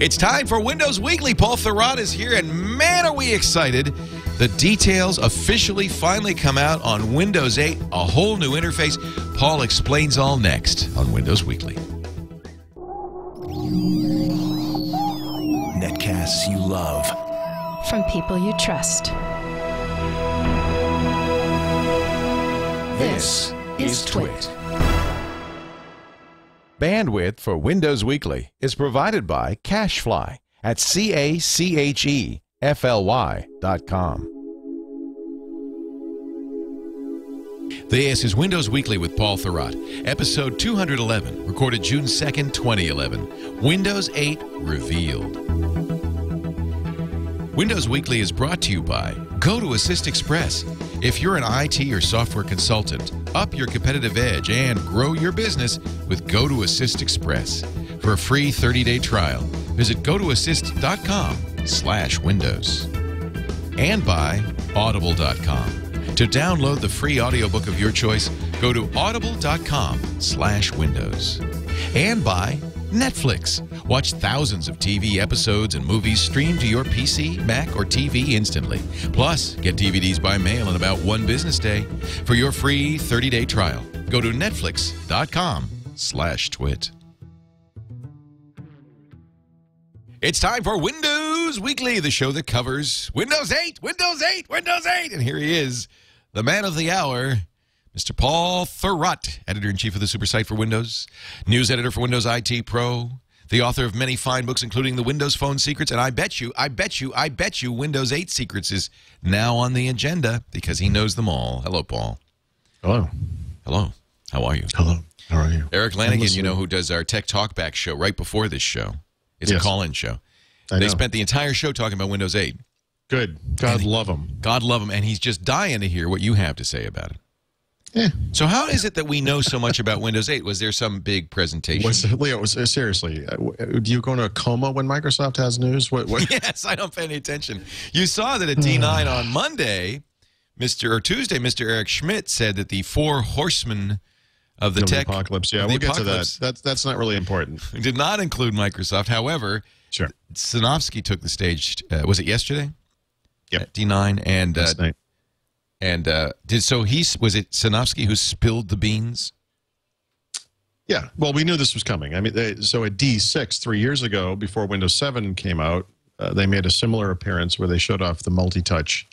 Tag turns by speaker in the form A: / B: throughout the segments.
A: It's time for Windows Weekly. Paul Thurrott is here, and man, are we excited. The details officially finally come out on Windows 8, a whole new interface. Paul explains all next on Windows Weekly.
B: Netcasts you love.
C: From people you trust.
B: This is TWiT.
D: Bandwidth for Windows Weekly is provided by Cachefly at CACHEFLY.com.
A: This is Windows Weekly with Paul Thurrott, episode 211, recorded June 2nd, 2011. Windows 8 revealed. Windows Weekly is brought to you by Go to Assist Express. If you're an IT or software consultant, up your competitive edge and grow your business with Go to Assist Express. For a free 30-day trial, visit gotoassist.com/windows. And by Audible.com. To download the free audiobook of your choice, go to audible.com/windows. And by Netflix. Watch thousands of TV episodes and movies streamed to your PC, Mac, or TV instantly. Plus, get DVDs by mail in about one business day. For your free 30-day trial, go to netflix.com/twit. It's time for Windows Weekly, the show that covers Windows 8, Windows 8, Windows 8. And here he is, the man of the hour, Mr. Paul Thurrott, editor-in-chief of the SuperSite for Windows, news editor for Windows IT Pro, the author of many fine books, including the Windows Phone Secrets, and I bet you, Windows 8 Secrets is now on the agenda because he knows them all. Hello, Paul.
E: Hello.
A: Hello. How are you?
E: Hello. How are you?
A: Eric Lanigan, you know, who does our Tech Talkback show right before this show. It's a call-in show. They spent the entire show talking about Windows 8.
E: Good. God love him.
A: God love him, and he's just dying to hear what you have to say about it.
E: Yeah.
A: So how is it that we know so much about Windows 8? Was there some big presentation?
E: Leo, seriously, do you go into a coma when Microsoft has news? What?
A: Yes, I don't pay any attention. You saw that at D9 on Monday, Tuesday, Mr. Eric Schmidt said that the four horsemen of the tech
E: apocalypse. Yeah, we'll get to that. That's not really important.
A: Did not include Microsoft. However,
E: sure.
A: Sinofsky took the stage. Was it yesterday?
E: Yep.
A: At D9 and.
E: Last night.
A: And was it Sinofsky who spilled the beans?
E: Yeah. Well, we knew this was coming. I mean, so at D6 3 years ago, before Windows 7 came out, they made a similar appearance where they showed off the multi-touch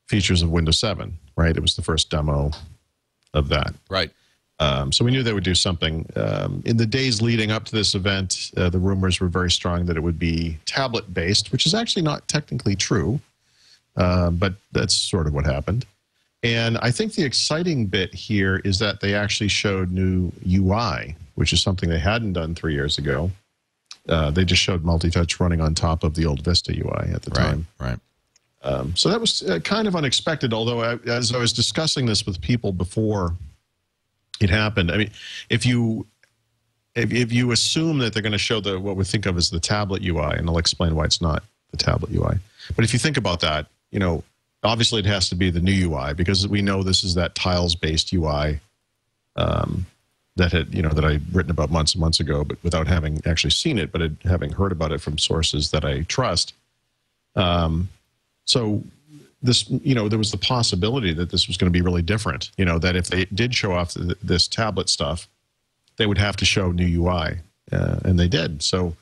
E: features of Windows 7. Right. It was the first demo of that.
A: Right.
E: So we knew they would do something. In the days leading up to this event, the rumors were very strong that it would be tablet-based, which is actually not technically true. But that's sort of what happened. And I think the exciting bit here is that they actually showed new UI, which is something they hadn't done 3 years ago. They just showed multi-touch running on top of the old Vista UI at the time.
A: Right.
E: So that was kind of unexpected, although as I was discussing this with people before it happened, I mean, if you assume that they're going to show what we think of as the tablet UI, and I'll explain why it's not the tablet UI. But if you think about that, you know, obviously it has to be the new UI because we know this is that tiles-based UI that I'd written about months and months ago, but without having actually seen it, but having heard about it from sources that I trust. So this, there was the possibility that this was going to be really different. That if they did show off this tablet stuff, they would have to show new UI, and they did. So.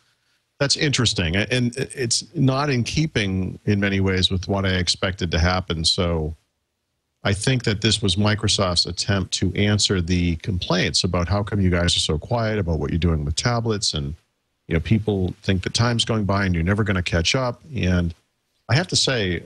E: That's interesting, and it's not in keeping in many ways with what I expected to happen. So I think that this was Microsoft's attempt to answer the complaints about how come you guys are so quiet about what you're doing with tablets, and people think that time's going by and you're never going to catch up. And I have to say,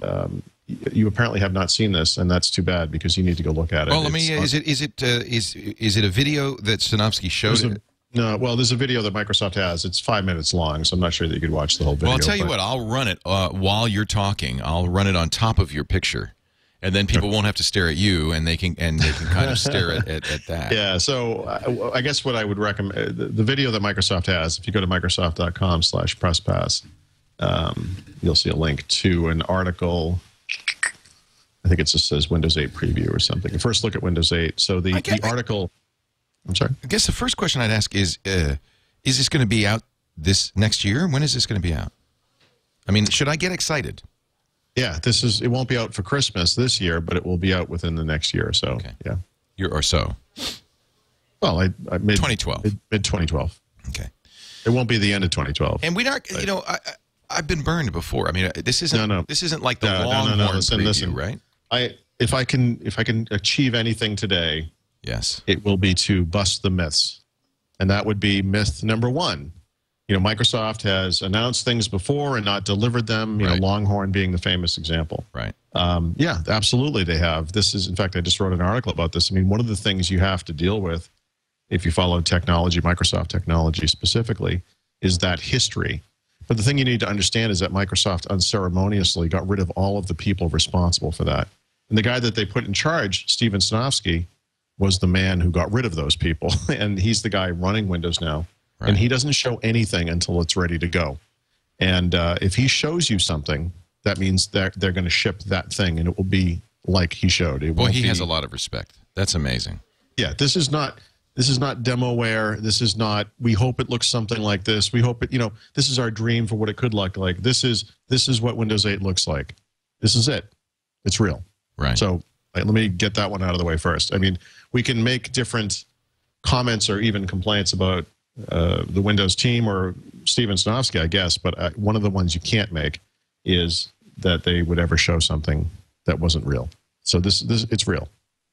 E: you apparently have not seen this, and that's too bad because you need to go look at it.
A: Well, is it a video that Sinofsky showed?
E: No, well, there's a video that Microsoft has. It's 5 minutes long, so I'm not sure that you could watch the whole video.
A: Well, I'll tell you what. I'll run it while you're talking. I'll run it on top of your picture, and then people won't have to stare at you, and they can kind of stare at that.
E: Yeah. So I guess what I would recommend, the video that Microsoft has, if you go to Microsoft.com/presspass, you'll see a link to an article. I think it just says Windows 8 preview or something. A first look at Windows 8. So the article. I'm sorry?
A: I guess the first question I'd ask is this going to be out this next year? When is this going to be out? I mean, should I get excited?
E: Yeah, it won't be out for Christmas this year, but it will be out within the next year or so.
A: Okay.
E: Yeah.
A: Year or so.
E: Well, I mid
A: 2012.
E: Mid 2012.
A: Okay.
E: It won't be the end of 2012.
A: And we not, you know, I've been burned before. I mean, this isn't this isn't like the Longhorn preview, right?
E: If I can achieve anything today,
A: yes,
E: it will be to bust the myths, and that would be myth number one. You know, Microsoft has announced things before and not delivered them. You know, Longhorn being the famous example.
A: Right.
E: Yeah, absolutely, they have. This is, in fact, I just wrote an article about this. I mean, one of the things you have to deal with, if you follow technology, Microsoft technology specifically, is that history. But the thing you need to understand is that Microsoft unceremoniously got rid of all of the people responsible for that. And the guy that they put in charge, Steven Sinofsky, was the man who got rid of those people. And he's the guy running Windows now. Right. And he doesn't show anything until it's ready to go. And if he shows you something, that means they're going to ship that thing, and it will be like he showed. It
A: Well, he has a lot of respect. That's amazing.
E: Yeah, this is not demoware. This is not, we hope it looks something like this. We hope it, you know, this is our dream for what it could look like. This is what Windows 8 looks like. This is it. It's real.
A: Right.
E: So let me get that one out of the way first. I mean, we can make different comments or even complaints about the Windows team or Steven Sinofsky, I guess, but one of the ones you can't make is that they would ever show something that wasn't real. So this it's real.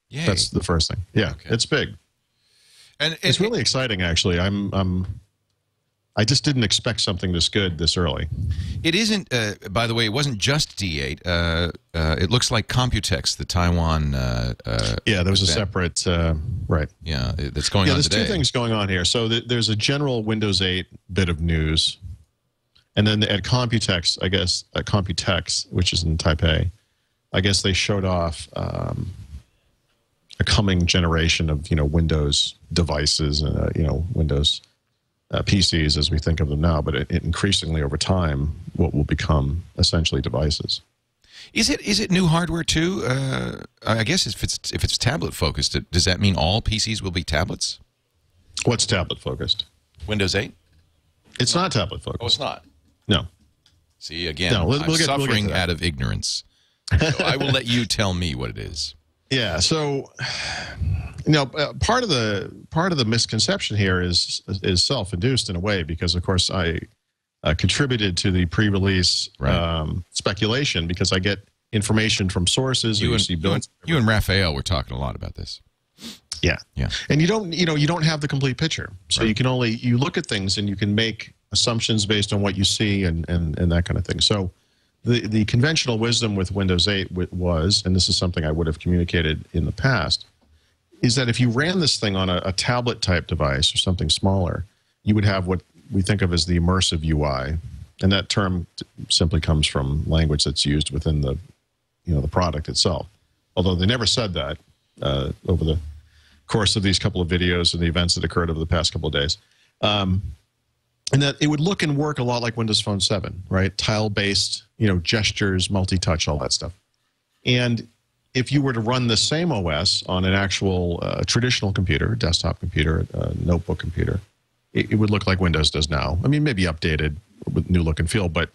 A: Yay.
E: That's the first thing. Yeah, okay. It's big.
A: And
E: it's really exciting, actually. I just didn't expect something this good this early.
A: It isn't, by the way, it wasn't just D8. It looks like Computex, the Taiwan.
E: Yeah, there was a separate, right.
A: Yeah, that's going on
E: there's
A: today.
E: Two things going on here. So there's a general Windows 8 bit of news. And then at Computex, I guess, Computex, which is in Taipei, I guess they showed off a coming generation of, you know, Windows devices and, you know, Windows PCs as we think of them now, but it increasingly over time, what will become essentially devices.
A: Is it new hardware too? I guess if it's tablet focused, does that mean all PCs will be tablets?
E: What's tablet focused?
A: Windows 8?
E: It's not tablet focused.
A: Oh, it's not.
E: No.
A: See, again,
E: no,
A: I'm suffering out of ignorance. So I will let you tell me what it is.
E: Yeah. So, you know, part of the misconception here is self-induced in a way, because of course I contributed to the pre-release speculation, because I get information from sources.
A: You and Raphael were talking a lot about this.
E: Yeah.
A: Yeah.
E: And you don't have the complete picture. So you can you look at things and you can make assumptions based on what you see and that kind of thing. So the conventional wisdom with Windows 8 was, and this is something I would have communicated in the past, is that if you ran this thing on a tablet type device or something smaller, you would have what we think of as the immersive UI. And that term simply comes from language that's used within the product itself. Although they never said that over the course of these couple of videos and the events that occurred over the past couple of days. And that it would look and work a lot like Windows Phone 7, right? Tile-based, you know, gestures, multi-touch, all that stuff. And if you were to run the same OS on an actual traditional computer, desktop computer, notebook computer, it would look like Windows does now. I mean, maybe updated with new look and feel, but,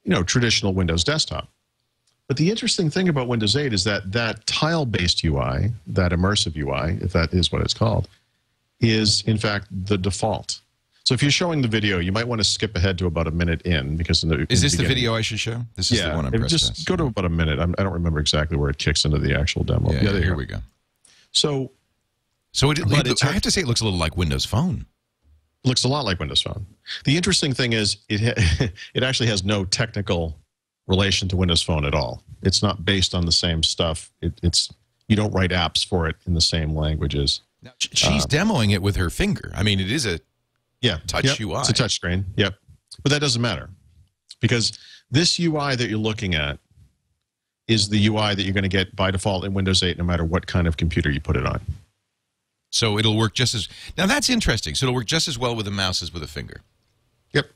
E: you know, traditional Windows desktop. But the interesting thing about Windows 8 is that that tile-based UI, that immersive UI, if that is what it's called, is, in fact, the default. So if you're showing the video, you might want to skip ahead to about a minute in, because
A: is this the video I should show? This is the one I'm pressing.
E: Just go to about a minute. I don't remember exactly where it kicks into the actual demo.
A: Yeah, here we go.
E: So
A: I have to say, it looks a little like Windows Phone.
E: It looks a lot like Windows Phone. The interesting thing is it actually has no technical relation to Windows Phone at all. It's not based on the same stuff. You don't write apps for it in the same languages.
A: Now, she's demoing it with her finger. I mean, it is a touch UI.
E: It's a touch screen. Yep. But that doesn't matter, because this UI that you're looking at is the UI that you're going to get by default in Windows 8, no matter what kind of computer you put it on.
A: So it'll work just as... Now, that's interesting. So it'll work just as well with a mouse as with a finger.
E: Yep.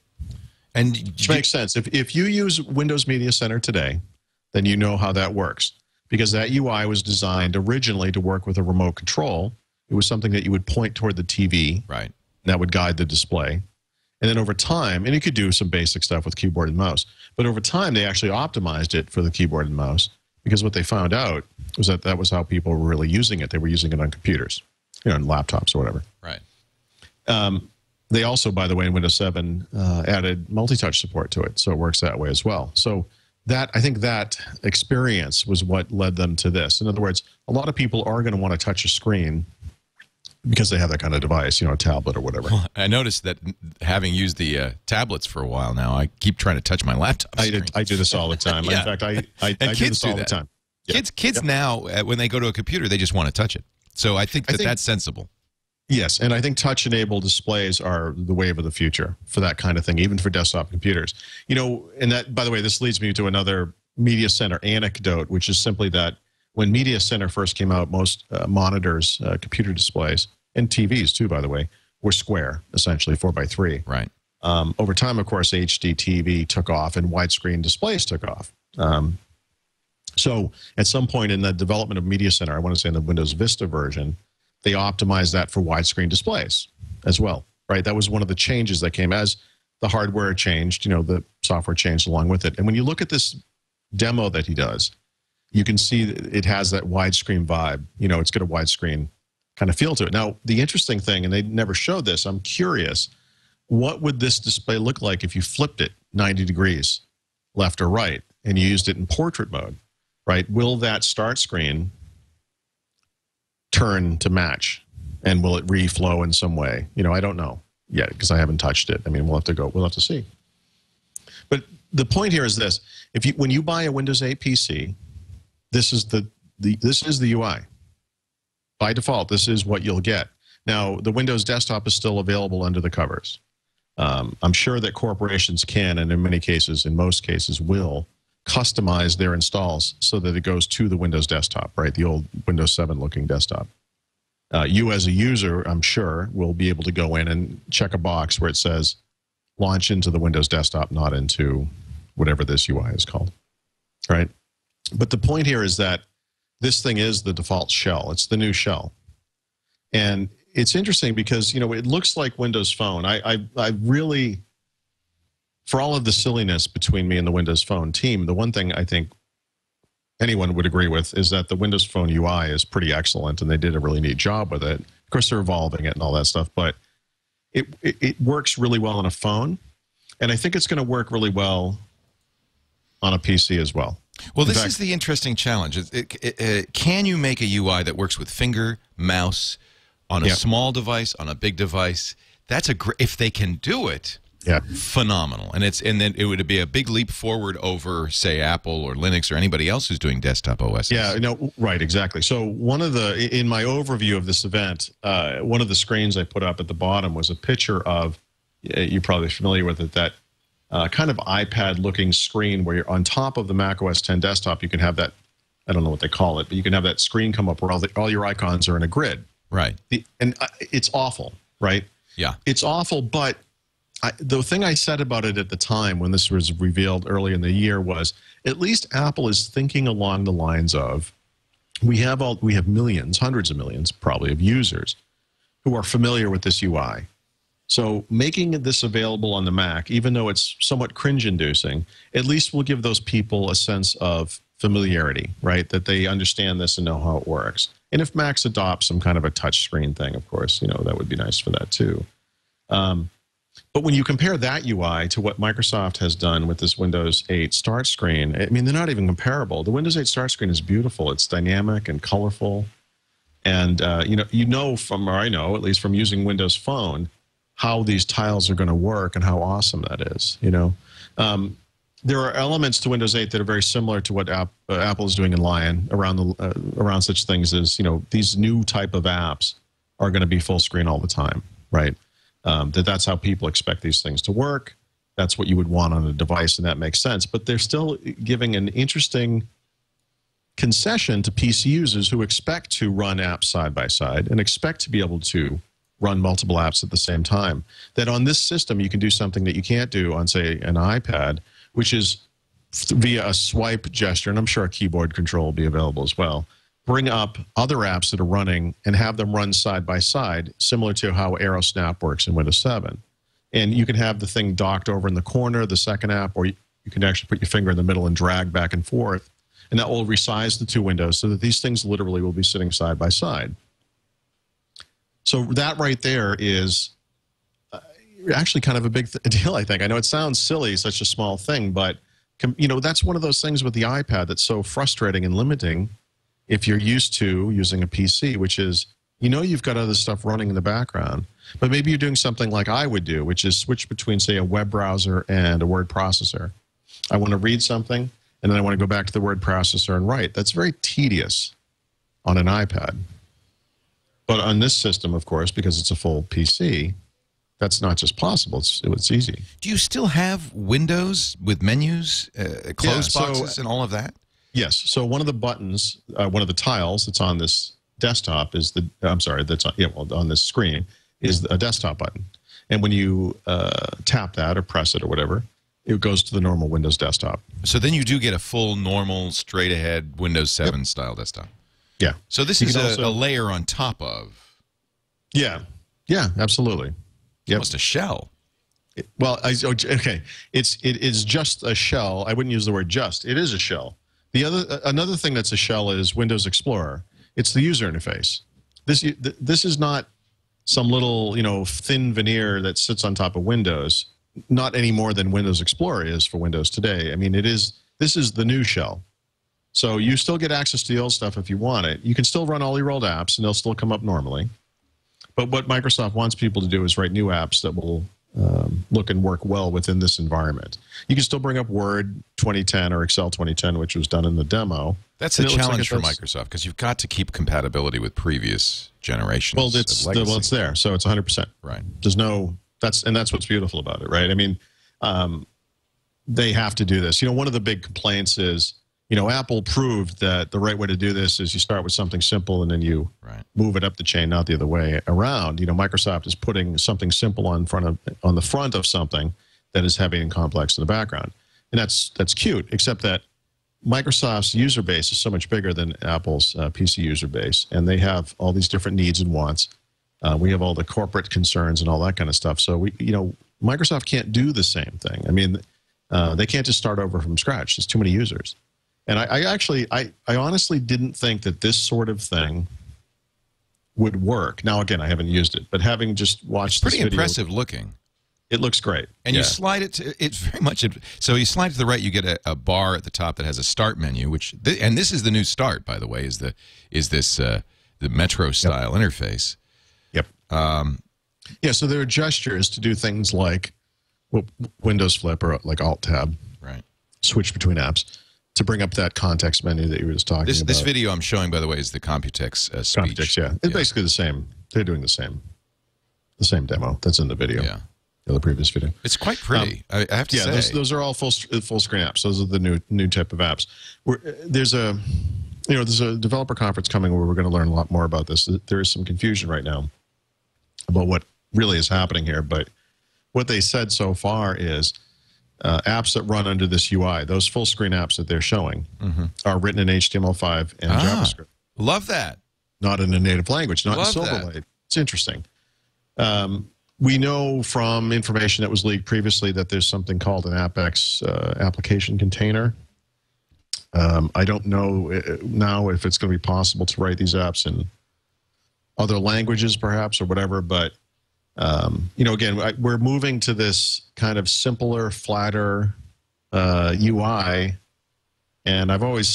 A: And
E: which makes sense. If you use Windows Media Center today, then you know how that works, because that UI was designed originally to work with a remote control. It was something that you would point toward the TV.
A: Right.
E: That would guide the display. And then over time, and you could do some basic stuff with keyboard and mouse, but over time they actually optimized it for the keyboard and mouse, because what they found out was that that was how people were really using it. They were using it on computers, on laptops or whatever.
A: Right.
E: They also, by the way, in Windows 7 added multi-touch support to it, so it works that way as well. So I think that experience was what led them to this. In other words, a lot of people are going to want to touch a screen because they have that kind of device, a tablet or whatever.
A: Well, I noticed that having used the tablets for a while now, I keep trying to touch my laptop screen.
E: I do this all the time.
A: Yeah.
E: In fact, I do this all the time. Yeah.
A: Kids now, when they go to a computer, they just want to touch it. So I think that's sensible.
E: Yes, and I think touch-enabled displays are the wave of the future for that kind of thing, even for desktop computers. And that, by the way, this leads me to another Media Center anecdote, which is simply that when Media Center first came out, most monitors, computer displays, and TVs too, by the way, were square, essentially 4x3.
A: Right.
E: Over time, of course, HD TV took off and widescreen displays took off. So at some point in the development of Media Center, I want to say in the Windows Vista version, they optimized that for widescreen displays as well, right? That was one of the changes that came as the hardware changed, the software changed along with it. And when you look at this demo that he does, you can see that it has that widescreen vibe. It's got a widescreen kind of feel to it. Now, the interesting thing, and they never showed this, I'm curious, what would this display look like if you flipped it 90 degrees left or right and you used it in portrait mode, right? Will that start screen turn to match, and will it reflow in some way? I don't know yet because I haven't touched it. I mean, we'll have to see. But the point here is this: when you buy a Windows 8 PC, this is the UI. By default, this is what you'll get. Now, the Windows desktop is still available under the covers. I'm sure that corporations can, and in most cases will, customize their installs so that it goes to the Windows desktop, right? The old Windows 7 looking desktop. You as a user, I'm sure, will be able to go in and check a box where it says launch into the Windows desktop, not into whatever this UI is called, right? But the point here is that this thing is the default shell. It's the new shell. And it's interesting because, it looks like Windows Phone. I really, for all of the silliness between me and the Windows Phone team, the one thing I think anyone would agree with is that the Windows Phone UI is pretty excellent, and they did a really neat job with it. Of course, they're evolving it and all that stuff, but it works really well on a phone, and I think it's going to work really well on a PC as well.
A: Well, this is the interesting challenge. Can you make a UI that works with finger, mouse, on a small device, on a big device? That's if they can do it.
E: Yeah,
A: phenomenal, and then it would be a big leap forward over, say, Apple or Linux or anybody else who's doing desktop OS.
E: Yeah, right, exactly. So in my overview of this event, one of the screens I put up at the bottom was a picture of, you're probably familiar with it, that kind of iPad-looking screen where you're on top of the Mac OS X desktop. You can have that, I don't know what they call it, but you can have that screen come up where all your icons are in a grid.
A: Right.
E: And it's awful, right?
A: Yeah.
E: It's awful, but the thing I said about it at the time when this was revealed early in the year was at least Apple is thinking along the lines of we have millions, hundreds of millions probably of users who are familiar with this UI. So making this available on the Mac, even though it's somewhat cringe-inducing, at least will give those people a sense of familiarity, right? That they understand this and know how it works. And if Macs adopt some kind of a touch screen thing, of course, that would be nice for that too. But when you compare that UI to what Microsoft has done with this Windows 8 start screen, I mean, they're not even comparable. The Windows 8 start screen is beautiful. It's dynamic and colorful. And, or I know, at least from using Windows Phone, how these tiles are going to work and how awesome that is, There are elements to Windows 8 that are very similar to what Apple is doing in Lion around such things as, these new type of apps are going to be full screen all the time, right? That's how people expect these things to work. That's what you would want on a device, and that makes sense. But they're still giving an interesting concession to PC users who expect to run apps side by side and expect to be able to run multiple apps at the same time. That on this system, you can do something that you can't do on, say, an iPad, which is via a swipe gesture, and I'm sure a keyboard control will be available as well, bring up other apps that are running and have them run side by side, similar to how AeroSnap works in Windows 7. And you can have the thing docked over in the corner, the second app, or you can actually put your finger in the middle and drag back and forth. And that will resize the two windows so that these things literally will be sitting side by side. So that right there is actually kind of a big deal, I think. I know it sounds silly, such a small thing, but you know, that's one of those things with the iPad that's so frustrating and limiting if you're used to using a PC, which is, you know, you've got other stuff running in the background, but maybe you're doing something like I would do, which is switch between, say, a web browser and a word processor. I want to read something, and then I want to go back to the word processor and write. That's very tedious on an iPad. But on this system, of course, because it's a full PC, that's not just possible, it's easy.
A: Do you still have windows with menus, close boxes, and all of that?
E: Yes. So one of the buttons, one of the tiles that's on this desktop is the, I'm sorry, that's on, yeah, well, on this screen is a desktop button. And when you tap that or press it or whatever, it goes to the normal Windows desktop.
A: So then you do get a full, normal, straight-ahead Windows 7 style desktop.
E: Yeah.
A: So this is a layer on top of.
E: Yeah. Yeah, absolutely. Yep.
A: Almost a shell.
E: Well, okay. It is just a shell. I wouldn't use the word just. It is a shell. Another thing that's a shell is Windows Explorer. It's the user interface. This is not some little, you know, thin veneer that sits on top of Windows. Not any more than Windows Explorer is for Windows today. I mean, this is the new shell. So you still get access to the old stuff if you want it. You can still run all your old apps, and they'll still come up normally. But what Microsoft wants people to do is write new apps that will look and work well within this environment. You can still bring up Word 2010 or Excel 2010, which was done in the demo.
A: That's a challenge for Microsoft because you've got to keep compatibility with previous generations.
E: Well, it's there, so it's 100%.
A: Right.
E: There's no that's what's beautiful about it, right? I mean, they have to do this. You know, one of the big complaints is, you know, Apple proved that the right way to do this is you start with something simple and then you move it up the chain, not the other way around. You know, Microsoft is putting something simple on the front of something that is heavy and complex in the background, and that's cute. Except that Microsoft's user base is so much bigger than Apple's PC user base, and they have all these different needs and wants. We have all the corporate concerns and all that kind of stuff. So Microsoft can't do the same thing. I mean, they can't just start over from scratch. There's too many users. And I honestly didn't think that this sort of thing would work. Now, again, I haven't used it, but having just watched this video,
A: pretty impressive looking.
E: It looks great.
A: And you slide it to, it's very much, so you slide to the right, you get a bar at the top that has a start menu, and this is the new start, by the way, is the Metro style interface.
E: Yep. Yeah, so there are gestures to do things like Windows flip or like Alt tab.
A: Right. Switch
E: between apps to bring up that context menu that you were just talking about.
A: This video I'm showing, by the way, is the Computex speech.
E: Computex, yeah. It's basically the same. They're doing the same demo that's in the video.
A: Yeah.
E: The previous video.
A: It's quite pretty, I have to say.
E: Yeah, those are all full screen apps. Those are the new type of apps. There's a developer conference coming where we're going to learn a lot more about this. There is some confusion right now about what really is happening here, but what they said so far is apps that run under this UI, those full screen apps that they're showing, are written in HTML5 and JavaScript.
A: Love that.
E: Not in a native language, not in Silverlight. It's interesting. We know from information that was leaked previously that there's something called an AppX application container. I don't know now if it's going to be possible to write these apps in other languages, perhaps, or whatever. But again, we're moving to this kind of simpler, flatter UI. And I've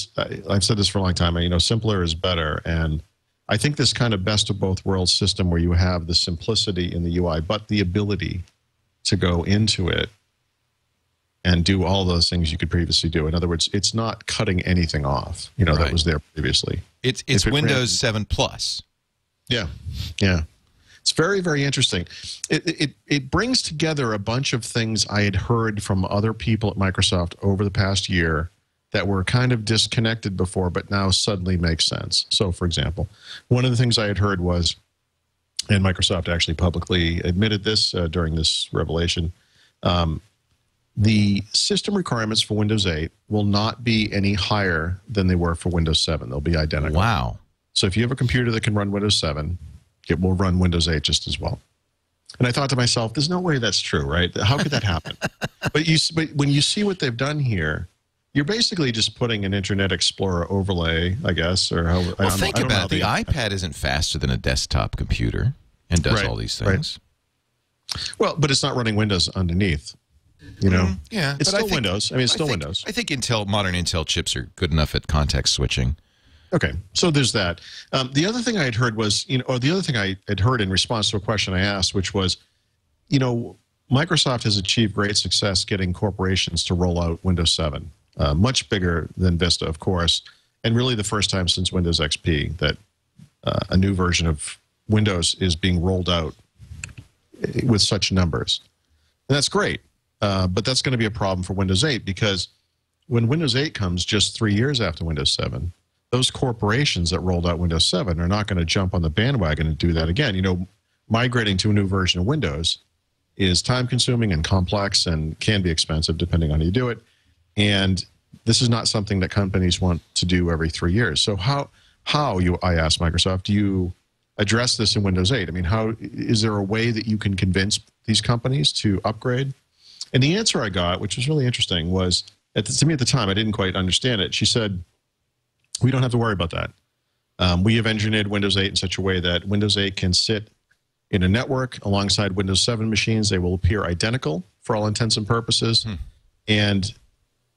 E: said this for a long time. Simpler is better. And I think this kind of best of both worlds system where you have the simplicity in the UI, but the ability to go into it and do all those things you could previously do. In other words, it's not cutting anything off, that was there previously.
A: It's Windows 7 Plus.
E: Yeah. Yeah. It's very, very interesting. It brings together a bunch of things I had heard from other people at Microsoft over the past year that were kind of disconnected before, but now suddenly make sense. So, for example, one of the things I had heard was, and Microsoft actually publicly admitted this during this revelation, the system requirements for Windows 8 will not be any higher than they were for Windows 7. They'll be identical.
A: Wow.
E: So if you have a computer that can run Windows 7, it will run Windows 8 just as well. And I thought to myself, there's no way that's true, right? How could that happen? but when you see what they've done here, you're basically just putting an Internet Explorer overlay, I guess, or however.
A: Well, think about it. The iPad isn't faster than a desktop computer and does all these things.
E: Right. Well, but it's not running Windows underneath. You know,
A: yeah,
E: it's still Windows. I mean, it's still Windows.
A: I think modern Intel chips are good enough at context switching.
E: Okay, so there's that. The other thing I had heard was, or the other thing I had heard in response to a question I asked, which was, Microsoft has achieved great success getting corporations to roll out Windows 7, much bigger than Vista, of course, and really the first time since Windows XP that a new version of Windows is being rolled out with such numbers. And that's great, but that's going to be a problem for Windows 8 because when Windows 8 comes just 3 years after Windows 7, those corporations that rolled out Windows 7 are not going to jump on the bandwagon and do that again. Migrating to a new version of Windows is time-consuming and complex and can be expensive depending on how you do it. And this is not something that companies want to do every 3 years. So I asked Microsoft, do you address this in Windows 8? I mean, is there a way that you can convince these companies to upgrade? And the answer I got, which was really interesting, was, to me at the time, I didn't quite understand it. She said, we don't have to worry about that. We have engineered Windows 8 in such a way that Windows 8 can sit in a network alongside Windows 7 machines. They will appear identical for all intents and purposes, and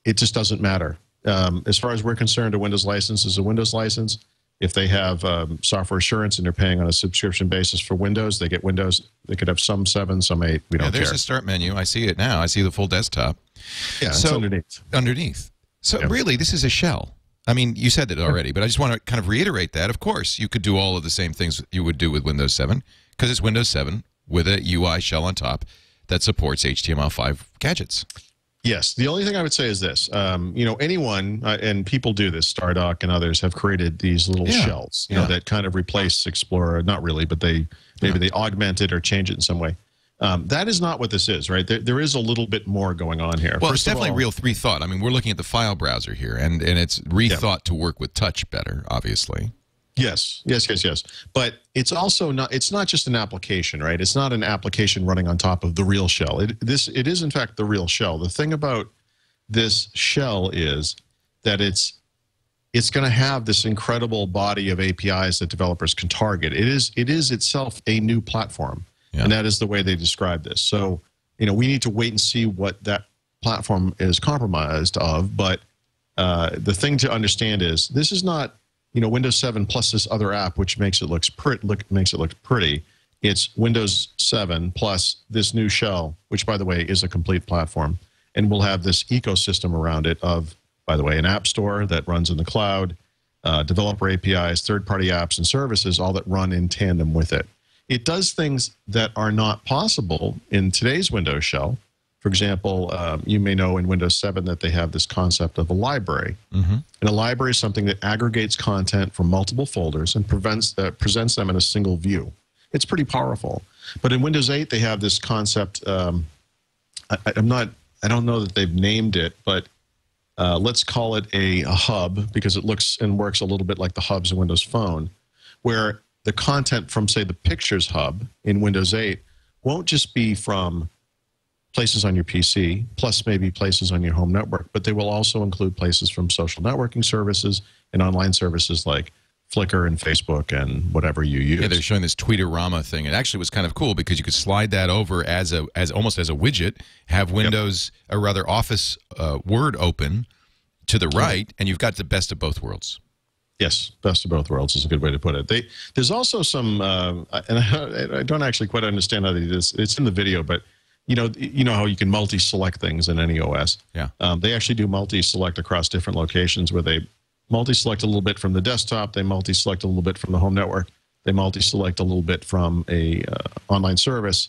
E: it just doesn't matter. As far as we're concerned, a Windows license is a Windows license. If they have software assurance and they're paying on a subscription basis for Windows, they get Windows. They could have some 7, some 8. We don't care.
A: There's a start menu. I see it now. I see the full desktop.
E: Yeah, it's
A: underneath. So really, this is a shell. I mean, you said that already, but I just want to kind of reiterate that. Of course, you could do all of the same things you would do with Windows 7 because it's Windows 7 with a UI shell on top that supports HTML5 gadgets.
E: Yes. The only thing I would say is this. Anyone, and people do this, Stardock and others have created these little shells that kind of replace Explorer. Not really, but they augment it or change it in some way. That is not what this is, right? There is a little bit more going on here.
A: Well, it's definitely real rethought. I mean, we're looking at the file browser here, and it's rethought to work with touch better, obviously.
E: Yes. But it's also not. It's not just an application, right? It's not an application running on top of the real shell. It is in fact the real shell. The thing about this shell is that it's going to have this incredible body of APIs that developers can target. It is itself a new platform. Yeah. And that is the way they describe this. So, we need to wait and see what that platform is compromised of. But the thing to understand is this is not, Windows 7 plus this other app, which makes it look pretty. It's Windows 7 plus this new shell, which, by the way, is a complete platform. And we'll have this ecosystem around it of, by the way, an app store that runs in the cloud, developer APIs, third-party apps and services, all that run in tandem with it. It does things that are not possible in today's Windows shell. For example, you may know in Windows 7 that they have this concept of a library. And a library is something that aggregates content from multiple folders and presents them in a single view. It's pretty powerful. But in Windows 8, they have this concept. I don't know that they've named it, but let's call it a hub because it looks and works a little bit like the hubs in Windows Phone, where the content from, say, the Pictures hub in Windows 8 won't just be from places on your PC, plus maybe places on your home network, but they will also include places from social networking services and online services like Flickr and Facebook and whatever you use.
A: Yeah, they're showing this Tweetorama thing. It actually was kind of cool because you could slide that over as almost as a widget, have Windows, or rather Office Word open to the right, and you've got the best of both worlds.
E: Yes, best of both worlds is a good way to put it. There's also some, and I don't actually quite understand how they do this. It's in the video, but you know how you can multi-select things in any OS. Yeah. They actually do multi-select across different locations where they multi-select a little bit from the desktop, they multi-select a little bit from the home network, they multi-select a little bit from a online service,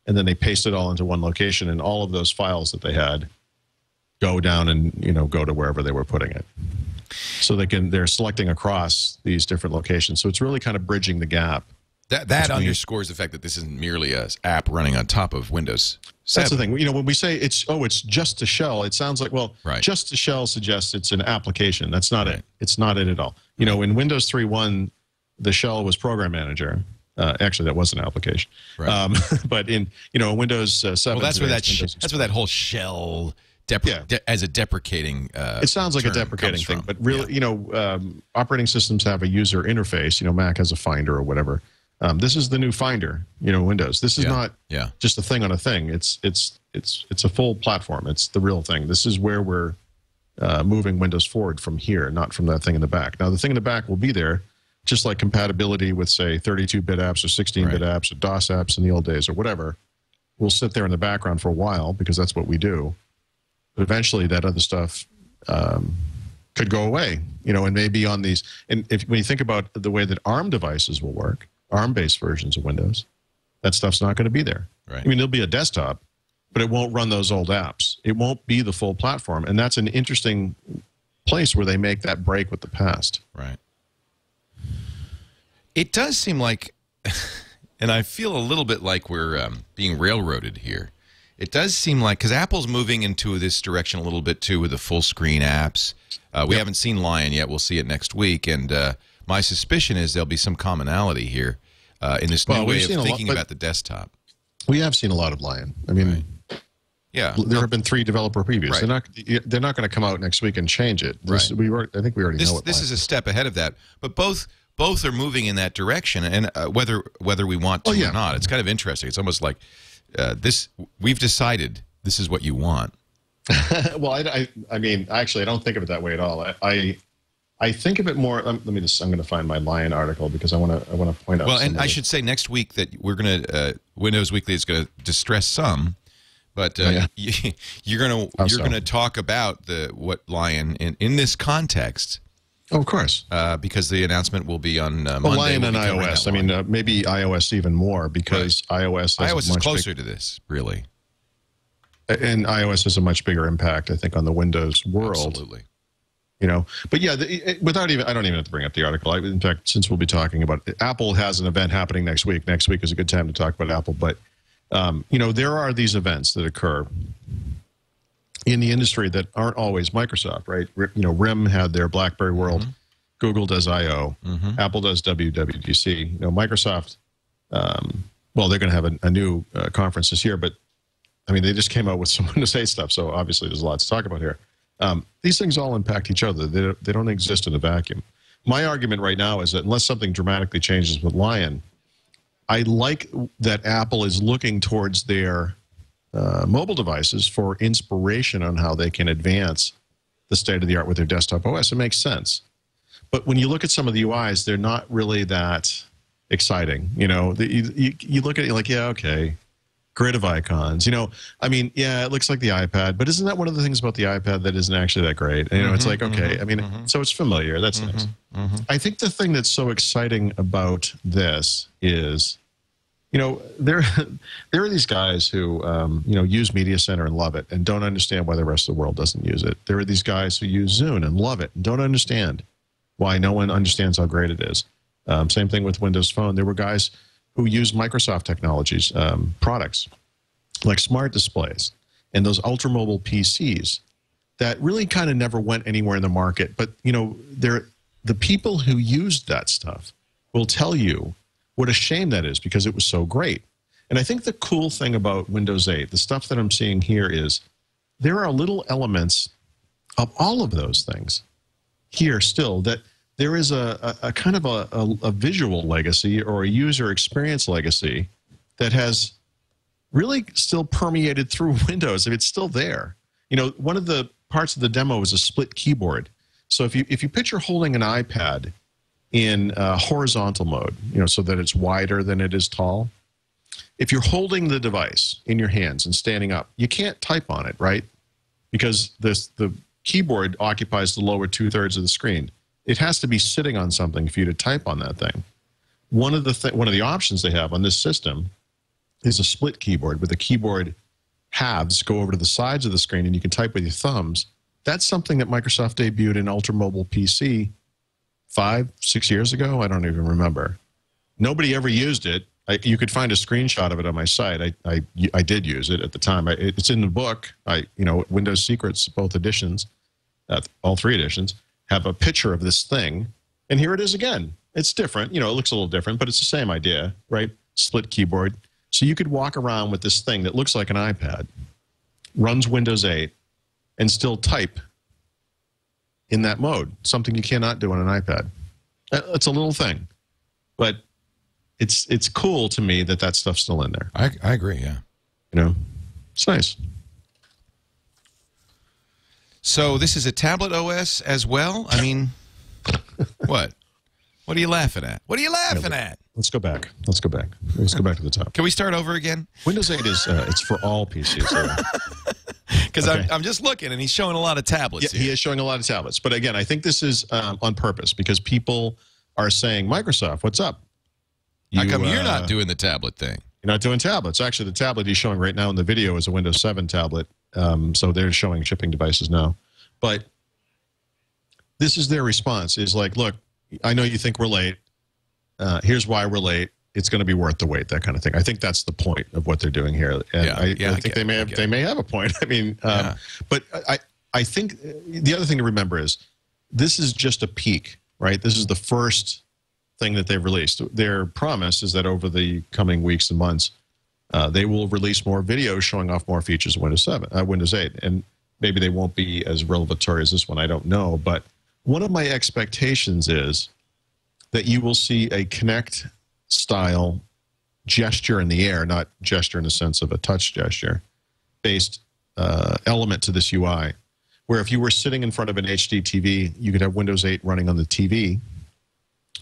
E: and then they paste it all into one location, and all of those files that they had go down and go to wherever they were putting it. So they're selecting across these different locations. So it's really kind of bridging the gap.
A: That underscores the fact that this isn't merely an app running on top of Windows 7.
E: That's the thing. When we say it's just a shell, it sounds like, just a shell suggests it's an application. That's not it. It's not it at all. In Windows 3.1, the shell was Program Manager. Actually, that was an application.
A: Right.
E: But in Windows 7.
A: Well, that's where
E: Windows
A: that's where that whole shell as a deprecating.
E: It sounds like a deprecating thing, but really, operating systems have a user interface. Mac has a Finder or whatever. This is the new Finder. Windows. This is not just a thing on a thing. It's a full platform. It's the real thing. This is where we're moving Windows forward from here, not from that thing in the back. Now, the thing in the back will be there, just like compatibility with, say, 32-bit apps or 16-bit apps or DOS apps in the old days or whatever. Will sit there in the background for a while because that's what we do. But eventually, that other stuff could go away. And maybe on these. And when you think about the way that ARM devices will work, ARM-based versions of Windows, that stuff's not going to be there.
A: Right.
E: I mean, it'll be a desktop, but it won't run those old apps. It won't be the full platform, and that's an interesting place where they make that break with the past.
A: Right. It does seem like, and I feel a little bit like we're being railroaded here. It does seem like, because Apple's moving into this direction a little bit too with the full screen apps. We haven't seen Lion yet. We'll see it next week, and my suspicion is there'll be some commonality here in this new way of thinking about the desktop.
E: We have seen a lot of Lion. I mean,
A: yeah,
E: there have been 3 developer previews.
A: Right.
E: They're not going to come out next week and change it. I think we already know it.
A: This is a step ahead of that, but both are moving in that direction, and whether we want to or not, it's kind of interesting. It's almost like we've decided this is what you want.
E: Well, I mean, actually, I don't think of it that way at all. I think of it more. I'm going to find my Lion article because I want to point out.
A: Well, and I should say next week that we're going to Windows Weekly is going to distress some, but you're going to talk about what Lion in this context.
E: Oh, of course.
A: Because the announcement will be on Monday.
E: Lion and iOS. I mean, maybe iOS even more because iOS
A: is closer to this, really.
E: And iOS has a much bigger impact, I think, on the Windows world.
A: Absolutely.
E: But yeah, I don't even have to bring up the article. In fact, since we'll be talking about it, Apple has an event happening next week. Next week is a good time to talk about Apple. But, there are these events that occur in the industry that aren't always Microsoft, right? RIM had their BlackBerry World. Google does I/O. Apple does WWDC. Microsoft, well, they're going to have a new conference this year, but I mean, they just came out with some Windows 8 stuff, so obviously there's a lot to talk about here. These things all impact each other. They don't exist in a vacuum. My argument right now is that unless something dramatically changes with Lion, I like that Apple is looking towards their mobile devices for inspiration on how they can advance the state of the art with their desktop OS. It makes sense. But when you look at some of the UIs, they're not really that exciting. You look at it like, yeah, okay. Grid of icons. I mean, yeah, it looks like the iPad, but isn't that one of the things about the iPad that isn't actually that great? It's like, okay, I mean, so it's familiar. That's nice. I think the thing that's so exciting about this is, there are these guys who, use Media Center and love it and don't understand why the rest of the world doesn't use it. There are these guys who use Zune and love it and don't understand why no one understands how great it is. Same thing with Windows Phone. There were guys who use Microsoft Technologies products like smart displays and those ultra-mobile PCs that really kind of never went anywhere in the market. But, the people who used that stuff will tell you what a shame that is because it was so great. And I think the cool thing about Windows 8, the stuff that I'm seeing here is there are little elements of all of those things here still that there is a kind of a visual legacy or a user experience legacy that has really still permeated through Windows. It's still there. One of the parts of the demo is a split keyboard. So if you picture holding an iPad in horizontal mode, so that it's wider than it is tall, if you're holding the device in your hands and standing up, you can't type on it, right? Because the keyboard occupies the lower 2/3 of the screen. It has to be sitting on something for you to type on that thing. One of the options they have on this system is a split keyboard, where the keyboard halves go over to the sides of the screen and you can type with your thumbs. That's something that Microsoft debuted in Ultra Mobile PC 5-6 years ago. I don't even remember. Nobody ever used it. You could find a screenshot of it on my site. I did use it at the time. It's in the book. Windows Secrets, both editions, all 3 editions, have a picture of this thing, and here it is again. It's different. You know, it looks a little different, but it's the same idea, right? Split keyboard. So you could walk around with this thing that looks like an iPad, runs Windows 8, and still type in that mode, something you cannot do on an iPad. It's a little thing, but it's cool to me that that stuff's still in there.
A: I agree, yeah.
E: You know, it's nice.
A: So this is a tablet OS as well? I mean, what? What are you laughing at? What are you laughing at?
E: Let's go back. Let's go back. Let's go back to the top.
A: Can we start over again?
E: Windows 8 is it's for all PCs.
A: Because I'm just looking, and he's showing a lot of tablets here.
E: He is showing a lot of tablets. But again, I think this is on purpose because people are saying, Microsoft, what's up?
A: How come you're not doing the tablet thing?
E: You're not doing tablets. Actually, the tablet he's showing right now in the video is a Windows 7 tablet. So they're showing shipping devices now. But this is their response, is like, look, I know you think we're late. Here's why we're late. It's going to be worth the wait, that kind of thing. I think that's the point of what they're doing here. And I think they may have a point. I mean, but I think the other thing to remember is this is just a peak, right? This is the first thing that they've released. Their promise is that over the coming weeks and months, they will release more videos showing off more features of Windows 8. And maybe they won't be as revelatory as this one. I don't know. But one of my expectations is that you will see a Kinect style gesture in the air, not gesture in the sense of a touch gesture, based element to this UI, where if you were sitting in front of an HD TV, you could have Windows 8 running on the TV,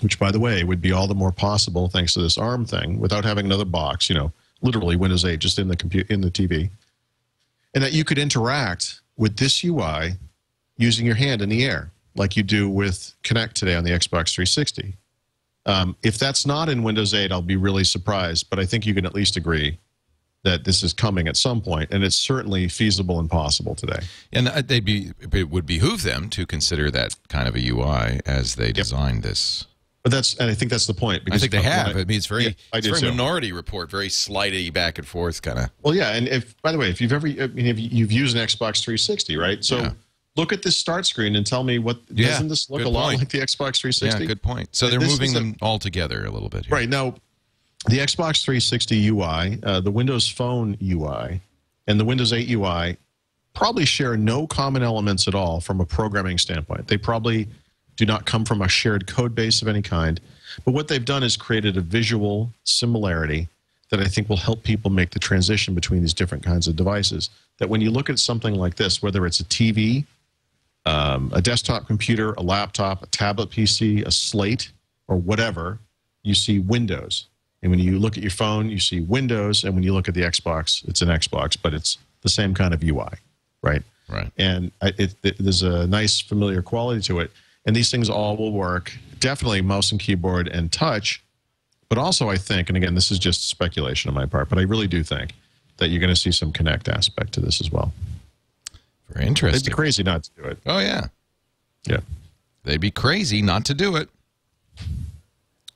E: which, by the way, would be all the more possible thanks to this ARM thing, without having another box, you know, literally Windows 8 just in the TV, and that you could interact with this UI using your hand in the air, like you do with Kinect today on the Xbox 360. If that's not in Windows 8, I'll be really surprised, but I think you can at least agree that this is coming at some point, and it's certainly feasible and possible today. And
A: it would behoove them to consider that kind of a UI as they designed this.
E: But and I think that's the point. Because
A: I think they have. I mean, it's very,
E: it's
A: very Minority Report, very slidey back and forth kind of.
E: Well, yeah, and by the way, if you've you've used an Xbox 360, right? So look at this start screen and tell me doesn't this look a lot like the Xbox 360?
A: Yeah, good point. So they're moving them all together a little bit here.
E: Right. Now, the Xbox 360 UI, the Windows Phone UI, and the Windows 8 UI probably share no common elements at all from a programming standpoint. They probably do not come from a shared code base of any kind. But what they've done is created a visual similarity that I think will help people make the transition between these different kinds of devices. That when you look at something like this, whether it's a TV, a desktop computer, a laptop, a tablet PC, a slate, or whatever, you see Windows. And when you look at your phone, you see Windows. And when you look at the Xbox, it's an Xbox, but it's the same kind of UI, right?
A: Right.
E: And there's a nice familiar quality to it. And these things all will work, definitely mouse and keyboard and touch. But also I think, and again, this is just speculation on my part, but I really do think that you're going to see some Kinect aspect to this as well.
A: Very interesting.
E: They'd be crazy not to do it.
A: Oh, yeah.
E: Yeah.
A: They'd be crazy not to do it.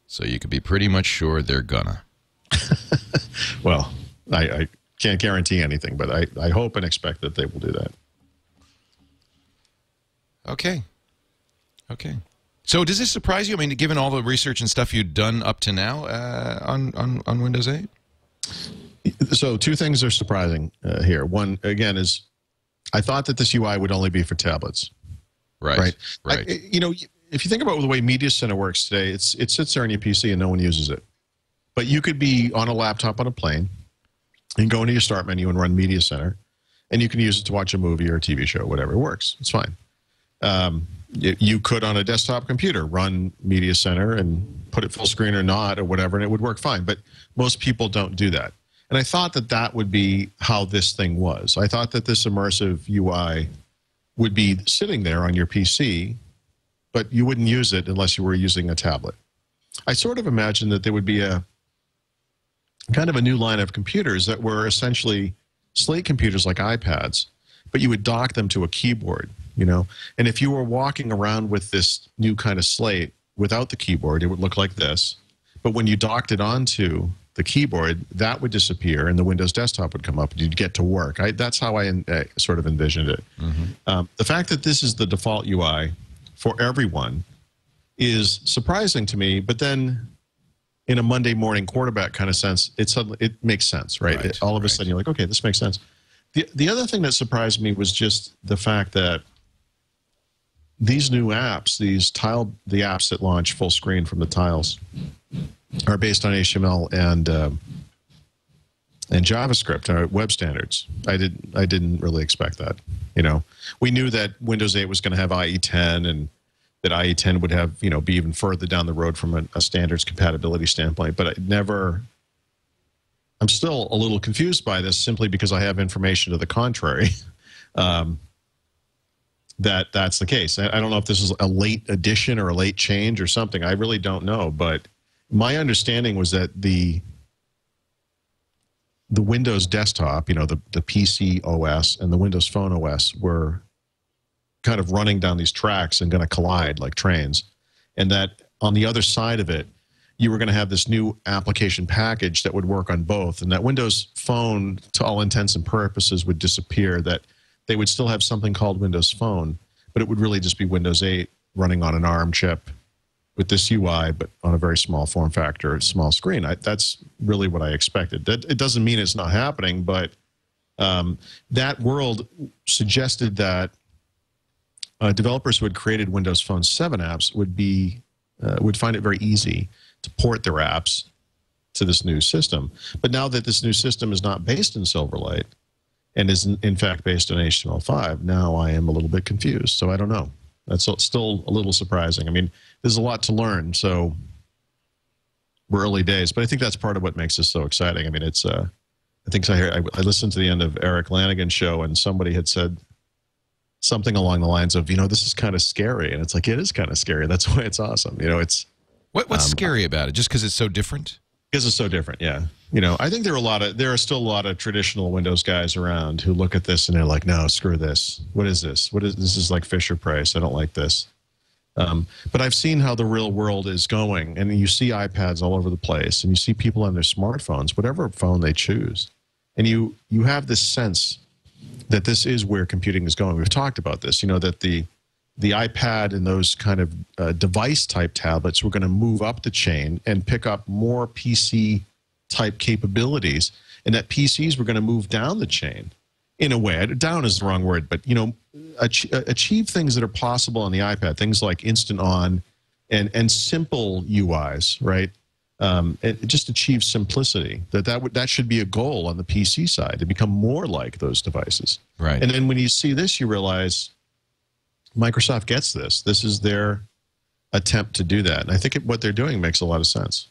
A: So you could be pretty much sure they're gonna.
E: Well, I can't guarantee anything, but I hope and expect that they will do that.
A: Okay. Okay. So does this surprise you? I mean, given all the research and stuff you've done up to now on Windows 8?
E: So two things are surprising here. One, again, is I thought that this UI would only be for tablets.
A: Right.
E: You know, if you think about the way Media Center works today, it sits there on your PC and no one uses it. But you could be on a laptop on a plane and go into your start menu and run Media Center, and you can use it to watch a movie or a TV show, whatever. It works. It's fine. You could, on a desktop computer, run Media Center and put it full screen or not or whatever, and it would work fine. But most people don't do that. And I thought that that would be how this thing was. I thought that this immersive UI would be sitting there on your PC, but you wouldn't use it unless you were using a tablet. I sort of imagined that there would be a kind of a new line of computers that were essentially slate computers like iPads, but you would dock them to a keyboard, you know? And if you were walking around with this new kind of slate without the keyboard, it would look like this. But when you docked it onto the keyboard, that would disappear and the Windows desktop would come up and you'd get to work. That's how I sort of envisioned it. Mm-hmm. The fact that this is the default UI for everyone is surprising to me. But then, in a Monday morning quarterback kind of sense, it makes sense, right? All of a sudden, you're like, okay, this makes sense. The other thing that surprised me was just the fact that these new apps, the apps that launch full screen from the tiles, are based on HTML and JavaScript, web standards. I didn't really expect that. We knew that Windows 8 was going to have IE10, and that IE10 would have, be even further down the road from a standards compatibility standpoint. But I'm still a little confused by this, simply because I have information to the contrary. That's the case. I don't know if this is a late addition or a late change or something. I really don't know. But my understanding was that the Windows desktop, the PC OS and the Windows Phone OS were kind of running down these tracks and going to collide like trains. And that on the other side of it, you were going to have this new application package that would work on both. And that Windows Phone, to all intents and purposes, would disappear. That they would still have something called Windows Phone, but it would really just be Windows 8 running on an ARM chip with this UI, but on a very small form factor, small screen. That's really what I expected. It doesn't mean it's not happening, but that world suggested that developers who had created Windows Phone 7 apps would find it very easy to port their apps to this new system. But now that this new system is not based in Silverlight and is in fact based on HTML5, now I am a little bit confused. So I don't know. That's still a little surprising. I mean, there's a lot to learn, so we're early days. But I think that's part of what makes this so exciting. I mean, it's I think I listened to the end of Eric Lanigan's show, and somebody had said something along the lines of, this is kind of scary. And it's like, it is kind of scary. That's why it's awesome. It's
A: what's scary about it? Just because it's so different?
E: Because it's so different, yeah. I think there are still a lot of traditional Windows guys around who look at this and they're like, no, screw this. What is this? This is like Fisher Price. I don't like this. But I've seen how the real world is going, and you see iPads all over the place, and you see people on their smartphones, whatever phone they choose, and you have this sense that this is where computing is going. We've talked about this, that the iPad and those kind of device-type tablets were going to move up the chain and pick up more PC-type capabilities, and that PCs were going to move down the chain in a way. Down is the wrong word, but, achieve things that are possible on the iPad, things like Instant On and simple UIs, right? And just achieve simplicity. That should be a goal on the PC side, to become more like those devices.
A: Right.
E: And then when you see this, you realize Microsoft gets this. This is their attempt to do that. And I think what they're doing makes a lot of sense.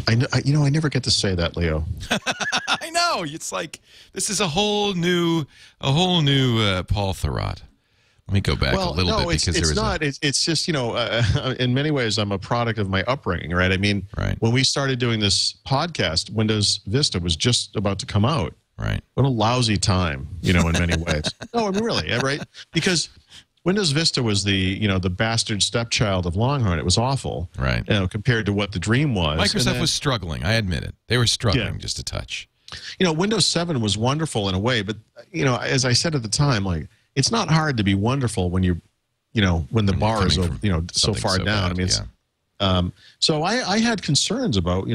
E: I never get to say that, Leo.
A: I know. It's like this is a whole new Paul Thurrott. Let me go back a little bit because
E: it's not. It's just, in many ways, I'm a product of my upbringing, right? I mean, when we started doing this podcast, Windows Vista was just about to come out.
A: Right.
E: What a lousy time, in many ways. No, I mean, really, right? Because Windows Vista was the bastard stepchild of Longhorn. It was awful,
A: right?
E: Compared to what the dream was.
A: Microsoft was struggling. I admit it. They were struggling just a touch.
E: Windows 7 was wonderful in a way, but as I said at the time, like, it's not hard to be wonderful when when the bar is so far down.
A: Bad,
E: I mean, so I had concerns about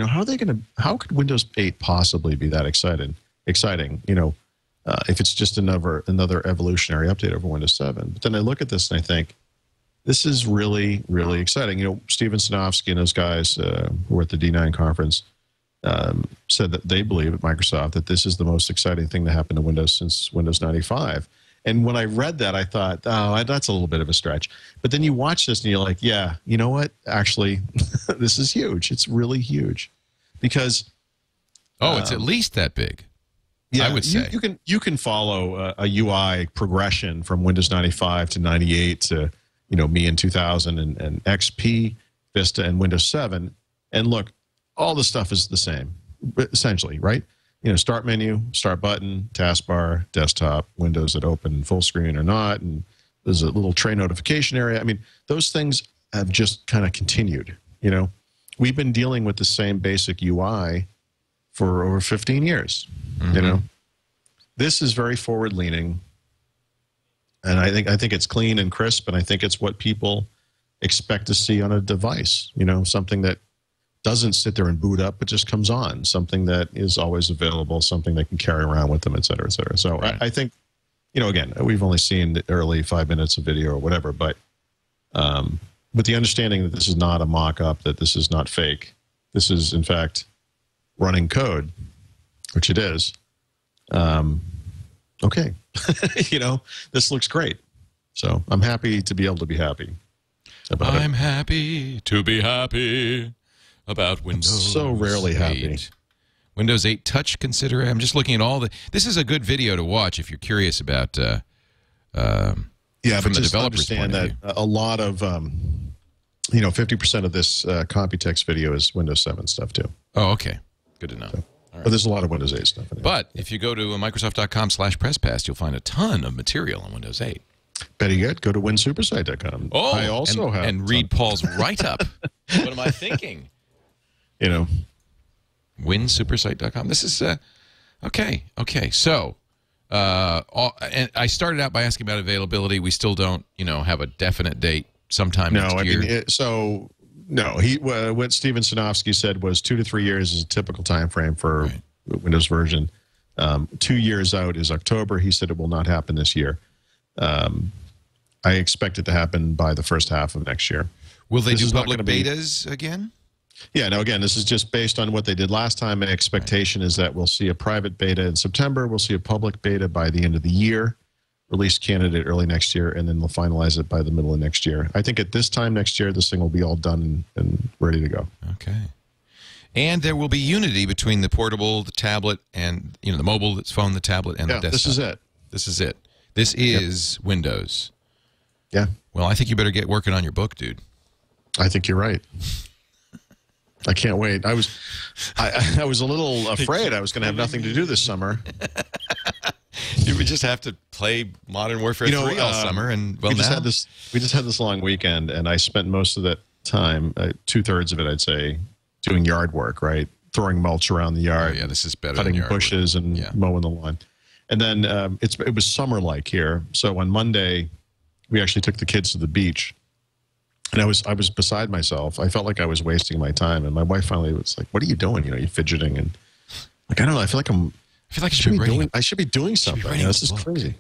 E: how could Windows 8 possibly be that exciting? If it's just another evolutionary update over Windows 7. But then I look at this and I think, this is really, really exciting. Steven Sinofsky and those guys who were at the D9 conference said that they believe at Microsoft that this is the most exciting thing to happen to Windows since Windows 95. And when I read that, I thought, oh, that's a little bit of a stretch. But then you watch this and you're like, yeah, you know what? Actually, this is huge. It's really huge. Because...
A: it's at least that big.
E: Yeah,
A: I would say.
E: You can follow a UI progression from Windows 95 to 98 to me in 2000 and XP, Vista, and Windows 7, and look, all the stuff is the same, essentially, right? Start menu, start button, taskbar, desktop, windows that open full screen or not, and there's a little tray notification area. I mean, those things have just kind of continued. We've been dealing with the same basic UI for over 15 years. Mm-hmm. This is very forward-leaning, and I think it's clean and crisp, and I think it's what people expect to see on a device. You know, something that doesn't sit there and boot up, but just comes on. Something that is always available, something they can carry around with them, et cetera, et cetera. So
A: Right.
E: I think, you know, again, we've only seen the early 5 minutes of video or whatever, but with the understanding that this is not a mock-up, that this is not fake, this is, in fact, running code, which it is, okay. You know, this looks great. So I'm happy to be able to be happy about it.
A: I'm happy to be happy about Windows.
E: So rarely
A: 8.
E: happy.
A: Windows 8 Touch Consider. I'm just looking at all the. This is a good video to watch if you're curious about.
E: Yeah,
A: from
E: but
A: the
E: just
A: developer's
E: understand
A: point
E: that
A: of
E: a lot of, you know, 50% of this Computex video is Windows 7 stuff too.
A: Oh, okay. Good to know.
E: But there's a lot of Windows 8 stuff in it.
A: But if you go to Microsoft.com/PressPass, you'll find a ton of material on Windows 8.
E: Better yet, go to winsupersite.com.
A: Oh,
E: I also have
A: and read Paul's write-up. What am I thinking?
E: You know,
A: winsupersite.com. This is okay. Okay, so and I started out by asking about availability. We still don't, you know, have a definite date. Sometime next year.
E: No, what Steven Sinofsky said was 2 to 3 years is a typical time frame for Windows version. 2 years out is October. He said it will not happen this year. I expect it to happen by the first half of next year.
A: Will they
E: This
A: do
E: is not
A: public
E: gonna be-
A: betas again?
E: Yeah, no, again, this is just based on what they did last time. My expectation is that we'll see a private beta in September. We'll see a public beta by the end of the year. Release candidate early next year, and then we'll finalize it by the middle of next year. I think at this time next year, this thing will be all done and ready to go.
A: Okay. And there will be unity between the portable, the tablet, and, you know, the mobile, the phone, the tablet, and the desktop.
E: This is it.
A: This is it. This is Windows.
E: Yeah.
A: Well, I think you better get working on your book, dude.
E: I think you're right. I can't wait. I was a little afraid I was going to have nothing to do this summer.
A: You would just have to play Modern Warfare 3 all summer, and
E: we just had this long weekend, and I spent most of that time, 2/3 of it, I'd say, doing yard work, right? Throwing mulch around the yard.
A: Oh, yeah, this is better
E: cutting
A: than yard
E: bushes
A: work.
E: and mowing the lawn. And then it was summer-like here. So on Monday, we actually took the kids to the beach, and I was beside myself. I felt like I was wasting my time, and my wife finally was like, "What are you doing? You know, you fidgeting?" And like, I don't know. I feel like I should be doing something. You know, this is crazy.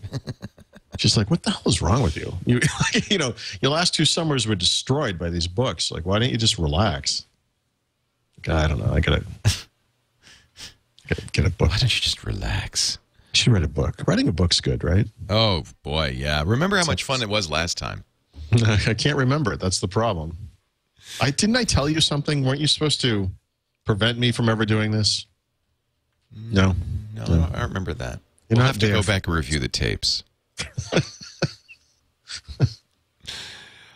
E: She's like, "What the hell is wrong with you? You know, your last 2 summers were destroyed by these books. Like, why don't you just relax?" Like, I don't know. I gotta get a book.
A: Why don't you just relax?
E: You should write a book. Writing a book's good, right?
A: Oh, boy, yeah. Remember how much fun it was last time?
E: I can't remember it. That's the problem. Didn't I tell you something? Weren't you supposed to prevent me from ever doing this? No.
A: No, I don't remember that.
E: You're
A: We'll
E: not
A: have to
E: there
A: go
E: for-
A: back and review the tapes.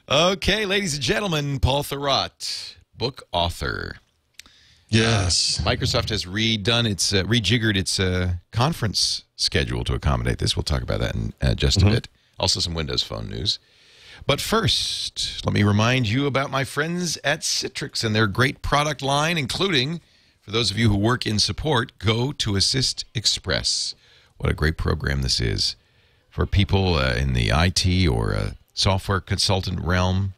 A: Okay, ladies and gentlemen, Paul Thurrott, book author.
E: Yes.
A: Microsoft has rejiggered its conference schedule to accommodate this. We'll talk about that in just a bit. Also some Windows Phone news. But first, let me remind you about my friends at Citrix and their great product line, including, for those of you who work in support, go to Assist Express. What a great program this is for people in the IT or software consultant realm.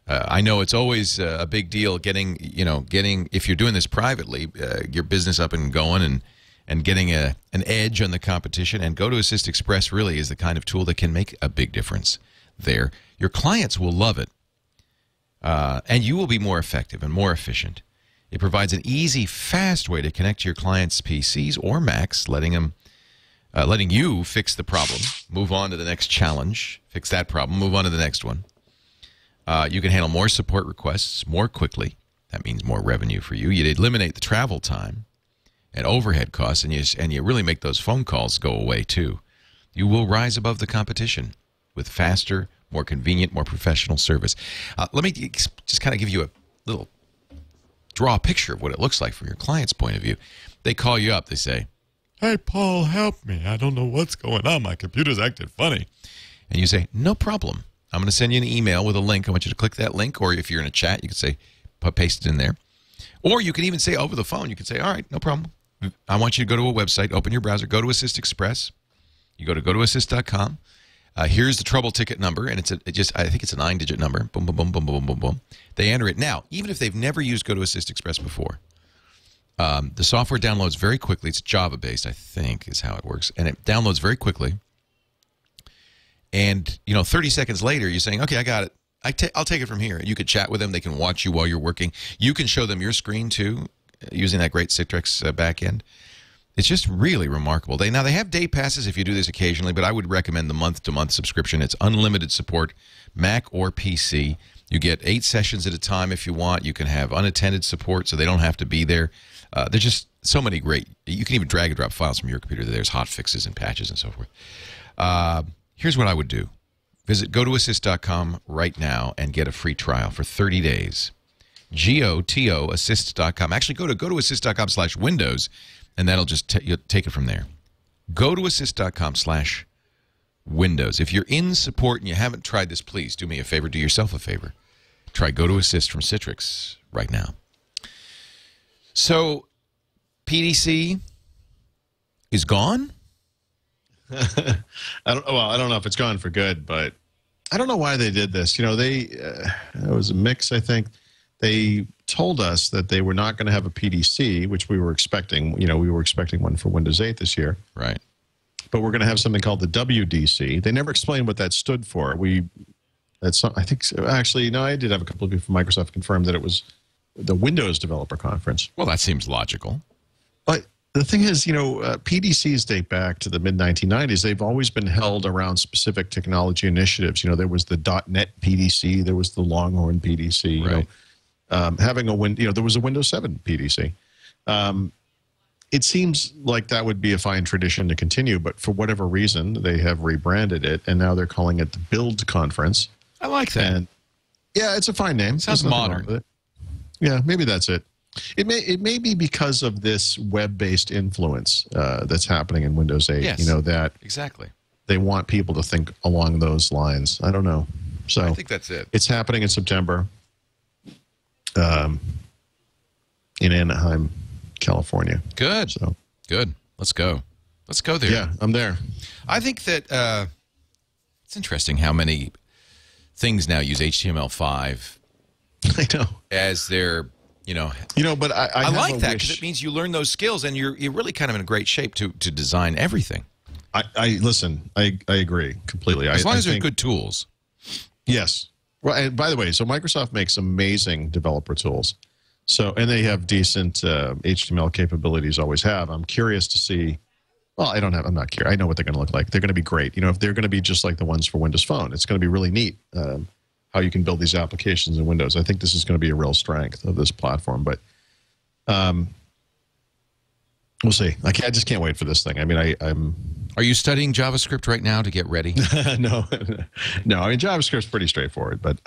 A: I know it's always a big deal getting, if you're doing this privately, your business up and going and getting an edge on the competition. And Go to Assist Express really is the kind of tool that can make a big difference there. Your clients will love it, and you will be more effective and more efficient. It provides an easy, fast way to connect to your clients' PCs or Macs, letting you fix the problem, move on to the next challenge, fix that problem, move on to the next one. You can handle more support requests more quickly. That means more revenue for you. You'd eliminate the travel time and overhead costs, and you really make those phone calls go away too. You will rise above the competition with faster, more convenient, more professional service. Let me just kind of give you a little draw a picture of what it looks like from your client's point of view. They call you up. They say, "Hey, Paul, help me. I don't know what's going on. My computer's acting funny." And you say, "No problem. I'm going to send you an email with a link. I want you to click that link." Or if you're in a chat, you can say, paste it in there. Or you can even say over the phone, you can say, "All right, no problem. I want you to go to a website, open your browser, go to Assist Express. You go to gotoassist.com. Here's the trouble ticket number, and I think it's a 9-digit number. Boom, boom, boom, boom, boom, boom, boom. They enter it. Now, even if they've never used GoToAssist Express before, the software downloads very quickly. It's Java-based, I think, is how it works. And it downloads very quickly. And, 30 seconds later, you're saying, okay, I got it. I'll take it from here. You could chat with them. They can watch you while you're working. You can show them your screen, too, using that great Citrix backend. It's just really remarkable. They have day passes if you do this occasionally, but I would recommend the month-to-month subscription. It's unlimited support, Mac or PC. You get 8 sessions at a time if you want. You can have unattended support, so they don't have to be there. There's just so many great. You can even drag and drop files from your computer. There's hot fixes and patches and so forth. Here's what I would do. Visit GoToAssist.com right now and get a free trial for 30 days. GoToAssist.com. Actually, go to GoToAssist.com/Windows. And that'll just you'll take it from there. GoToAssist.com/Windows. If you're in support and you haven't tried this, please do me a favor. Do yourself a favor. Try GoToAssist from Citrix right now. So, PDC is gone?
E: I don't know if it's gone for good, but I don't know why they did this. It was a mix, I think. They told us that they were not going to have a PDC, which we were expecting. We were expecting one for Windows 8 this year.
A: Right.
E: But we're going to have something called the WDC. They never explained what that stood for. I think, actually, no, I did have a couple of people from Microsoft confirm that it was the Windows Developer Conference.
A: Well, that seems logical.
E: But the thing is, PDCs date back to the mid-1990s. They've always been held around specific technology initiatives. There was the .NET PDC. There was the Longhorn PDC.
A: Right.
E: Having there was a Windows 7 PDC. It seems like that would be a fine tradition to continue, but for whatever reason, they have rebranded it, and now they're calling it the Build Conference.
A: I like that.
E: And yeah, it's a fine name.
A: Sounds modern.
E: Yeah, maybe that's it. It may be because of this web-based influence that's happening in Windows 8.
A: Yes,
E: that
A: exactly.
E: They want people to think along those lines. I don't know. So
A: I think that's it.
E: It's happening in September. In Anaheim, California.
A: Good.
E: So
A: good. Let's go. Let's go there.
E: Yeah, I'm there.
A: I think that it's interesting how many things now use HTML5.
E: I know.
A: As their,
E: but I
A: like that because it means you learn those skills and you're really kind of in a great shape to design everything.
E: Listen. I agree completely.
A: As long as there's good tools.
E: Yes. Well, and by the way, so Microsoft makes amazing developer tools. So, and they have decent HTML capabilities, always have. I'm curious to see, I'm not curious. I know what they're going to look like. They're going to be great. If they're going to be just like the ones for Windows Phone, it's going to be really neat how you can build these applications in Windows. I think this is going to be a real strength of this platform, but we'll see. I just can't wait for this thing. I mean, I'm...
A: Are you studying JavaScript right now to get ready?
E: No. I mean, JavaScript's pretty straightforward, but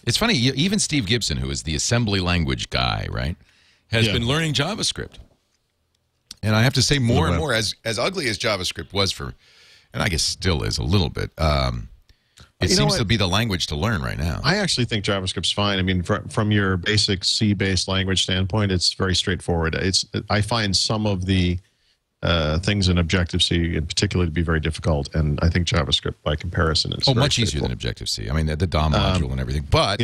A: it's funny. Even Steve Gibson, who is the assembly language guy, right, has been learning JavaScript. And I have to say, more and more, as ugly as JavaScript was and I guess still is a little bit. It seems to be the language to learn right now.
E: I actually think JavaScript's fine. I mean, from your basic C-based language standpoint, it's very straightforward. I find some of the things in Objective-C in particular to be very difficult, and I think JavaScript by comparison is
A: much easier than Objective-C. I mean, the DOM module and everything. But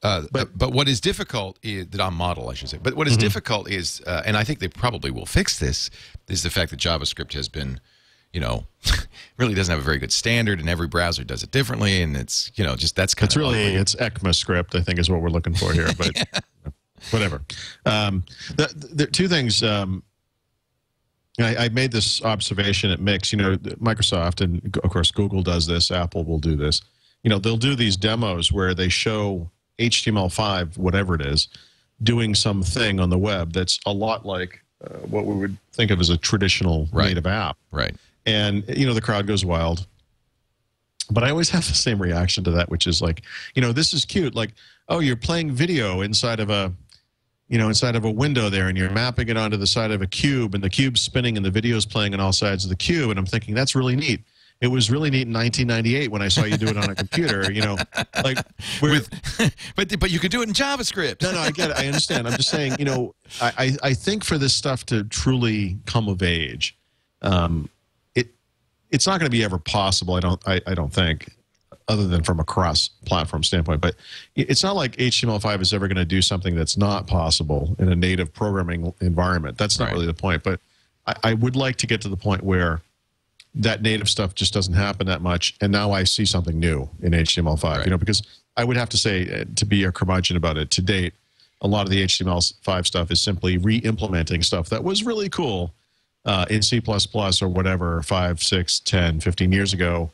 A: but what is difficult is the DOM model, I should say. But what is difficult is, and I think they probably will fix this, is the fact that JavaScript has been, really doesn't have a very good standard, and every browser does it differently, and it's just that's kind of
E: it's ECMAScript, I think, is what we're looking for here. But whatever. The two things. I made this observation at Mix. Microsoft and of course Google does this. Apple will do this. They'll do these demos where they show HTML5, whatever it is, doing something on the web that's a lot like what we would think of as a traditional native app.
A: Right.
E: And the crowd goes wild. But I always have the same reaction to that, which is like, this is cute. Like, oh, you're playing video inside of a window there, and you're mapping it onto the side of a cube, and the cube's spinning, and the video's playing on all sides of the cube. And I'm thinking, that's really neat. It was really neat in 1998 when I saw you do it on a computer.
A: But you could do it in JavaScript.
E: No, I get it. I understand. I'm just saying, I think for this stuff to truly come of age, it's not going to be ever possible. I don't think, other than from a cross-platform standpoint. But it's not like HTML5 is ever going to do something that's not possible in a native programming environment. That's not really the point. But I would like to get to the point where that native stuff just doesn't happen that much, and now I see something new in HTML5. You know, because I would have to say, to be a curmudgeon about it, to date, a lot of the HTML5 stuff is simply re-implementing stuff that was really cool in C++ or whatever 5, 6, 10, 15 years ago.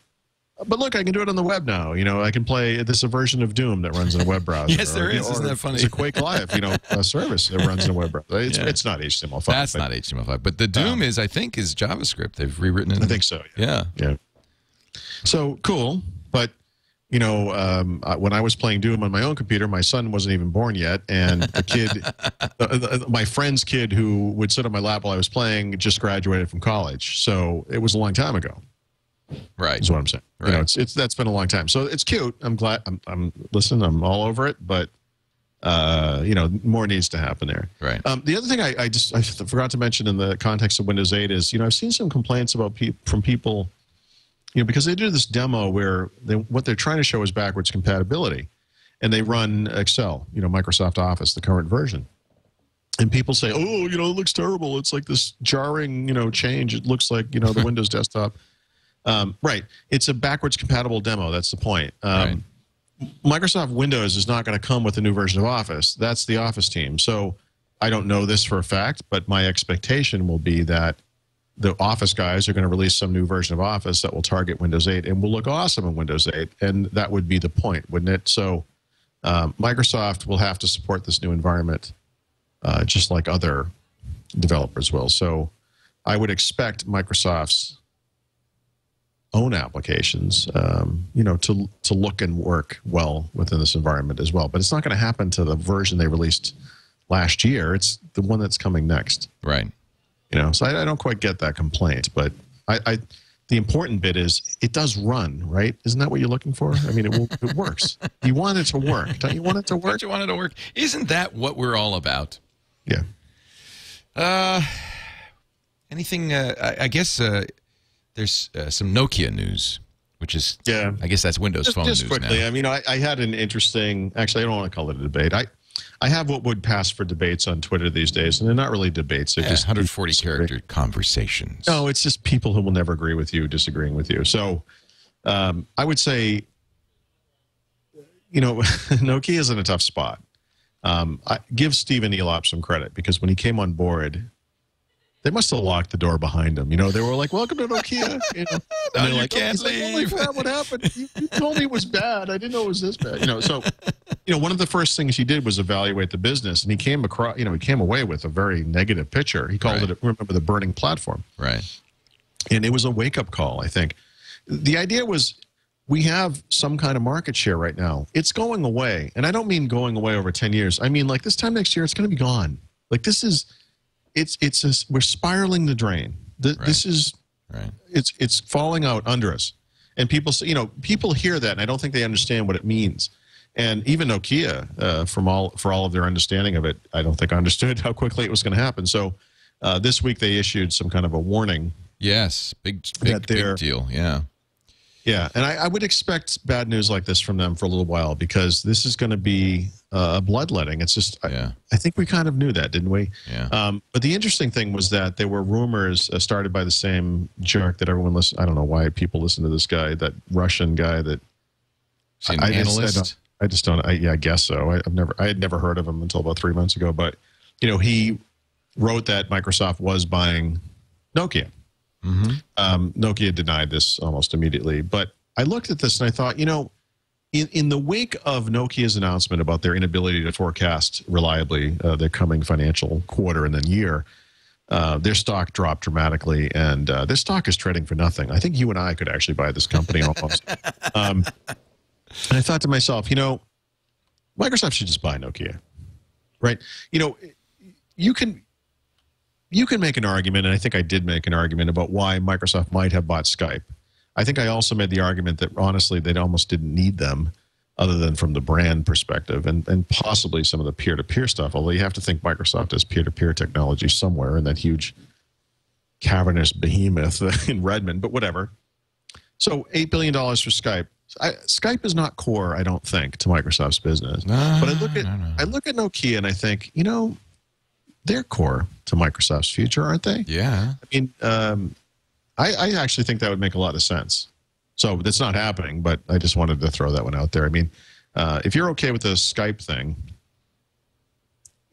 E: But look, I can do it on the web now. You know, I can play this a version of Doom that runs in a web browser.
A: Yes, there is. Isn't that funny?
E: It's a Quake Live, you know, a service that runs in a web browser. It's not HTML5.
A: That's not HTML5. But the Doom is, I think, is JavaScript. They've rewritten it.
E: I think so.
A: Yeah.
E: So cool. But, you know, when I was playing Doom on my own computer, my son wasn't even born yet. And the kid, my friend's kid who would sit on my lap while I was playing just graduated from college. So it was a long time ago.
A: Right.
E: Is what I'm saying. You know, it's that's been a long time. So it's cute. I'm glad. I'm I'm all over it. But you know, more needs to happen there.
A: Right.
E: The other thing I forgot to mention in the context of Windows 8 is, you know, I've seen some complaints about from people, you know, because they do this demo where what they're trying to show is backwards compatibility, and they run Excel, you know, Microsoft Office, the current version. And people say, oh, you know, it looks terrible. It's like this jarring, you know, change. It looks like, you know, the Windows desktop. Right. It's a backwards compatible demo. That's the point. Microsoft Windows is not going to come with a new version of Office. That's the Office team. So I don't know this for a fact, but my expectation will be that the Office guys are going to release some new version of Office that will target Windows 8 and will look awesome in Windows 8. And that would be the point, wouldn't it? So Microsoft will have to support this new environment just like other developers will. So I would expect Microsoft's own applications, you know, to look and work well within this environment as well. But it's not going to happen to the version they released last year. It's the one that's coming next.
A: Right.
E: You know, so I don't quite get that complaint. But the important bit is it does run, right? Isn't that what you're looking for? I mean, it works. You want it to work. Don't you want it to work?
A: Don't you want it to work? Isn't that what we're all about?
E: Yeah.
A: Anything, I guess... There's some Nokia news, which is, I guess that's Windows Phone news
E: quickly,
A: now.
E: I mean, I had an interesting, actually, I don't want to call it a debate. I have what would pass for debates on Twitter these days, and they're not really debates. They're just
A: 140-character conversations.
E: No, it's just people who will never agree with you, disagreeing with you. So I would say, you know, Nokia is in a tough spot. I give Stephen Elop some credit, because when he came on board, they must have locked the door behind them. You know, they were like, welcome to Nokia. You know? And they're like,
A: can't leave.
E: Holy crap, what happened? You told me it was bad. I didn't know it was this bad. You know, so, you know, one of the first things he did was evaluate the business, and he came across, you know, he came away with a very negative picture. He called it, remember, the burning platform.
A: Right.
E: And it was a wake-up call, I think. The idea was, we have some kind of market share right now. It's going away. And I don't mean going away over 10 years. I mean, like, this time next year, it's going to be gone. Like, this is... we're spiraling the drain. This is, it's falling out under us. And people say, you know, people hear that, and I don't think they understand what it means. And even Nokia, for all of their understanding of it, I don't think understood how quickly it was going to happen. So this week they issued some kind of a warning.
A: Yes, big deal. Yeah.
E: Yeah, and I would expect bad news like this from them for a little while, because this is going to be a bloodletting. It's just, I think we kind of knew that, didn't we?
A: Yeah.
E: But the interesting thing was that there were rumors started by the same jerk that everyone listened. I don't know why people listen to this guy, that Russian guy that.
A: Analyst?
E: I just don't. I guess so. I had never heard of him until about 3 months ago. But you know, he wrote that Microsoft was buying Nokia. Nokia denied this almost immediately, but I looked at this and I thought, you know, in the wake of Nokia's announcement about their inability to forecast reliably their coming financial quarter and then year, their stock dropped dramatically, and their stock is trading for nothing. I think you and I could actually buy this company almost. And I thought to myself, you know, Microsoft should just buy Nokia, right? You know, you can make an argument, and I think I did make an argument about why Microsoft might have bought Skype. I think I also made the argument that, honestly, they almost didn't need them, other than from the brand perspective, and possibly some of the peer-to-peer stuff, although you have to think Microsoft has peer-to-peer technology somewhere in that huge cavernous behemoth in Redmond, but whatever. So $8 billion for Skype. Skype is not core, I don't think, to Microsoft's business.
A: No,
E: but I look at Nokia and I think, they're core to Microsoft's future, aren't they?
A: Yeah.
E: I mean, I actually think that would make a lot of sense. So that's not happening, but I just wanted to throw that one out there. I mean, if you're okay with the Skype thing,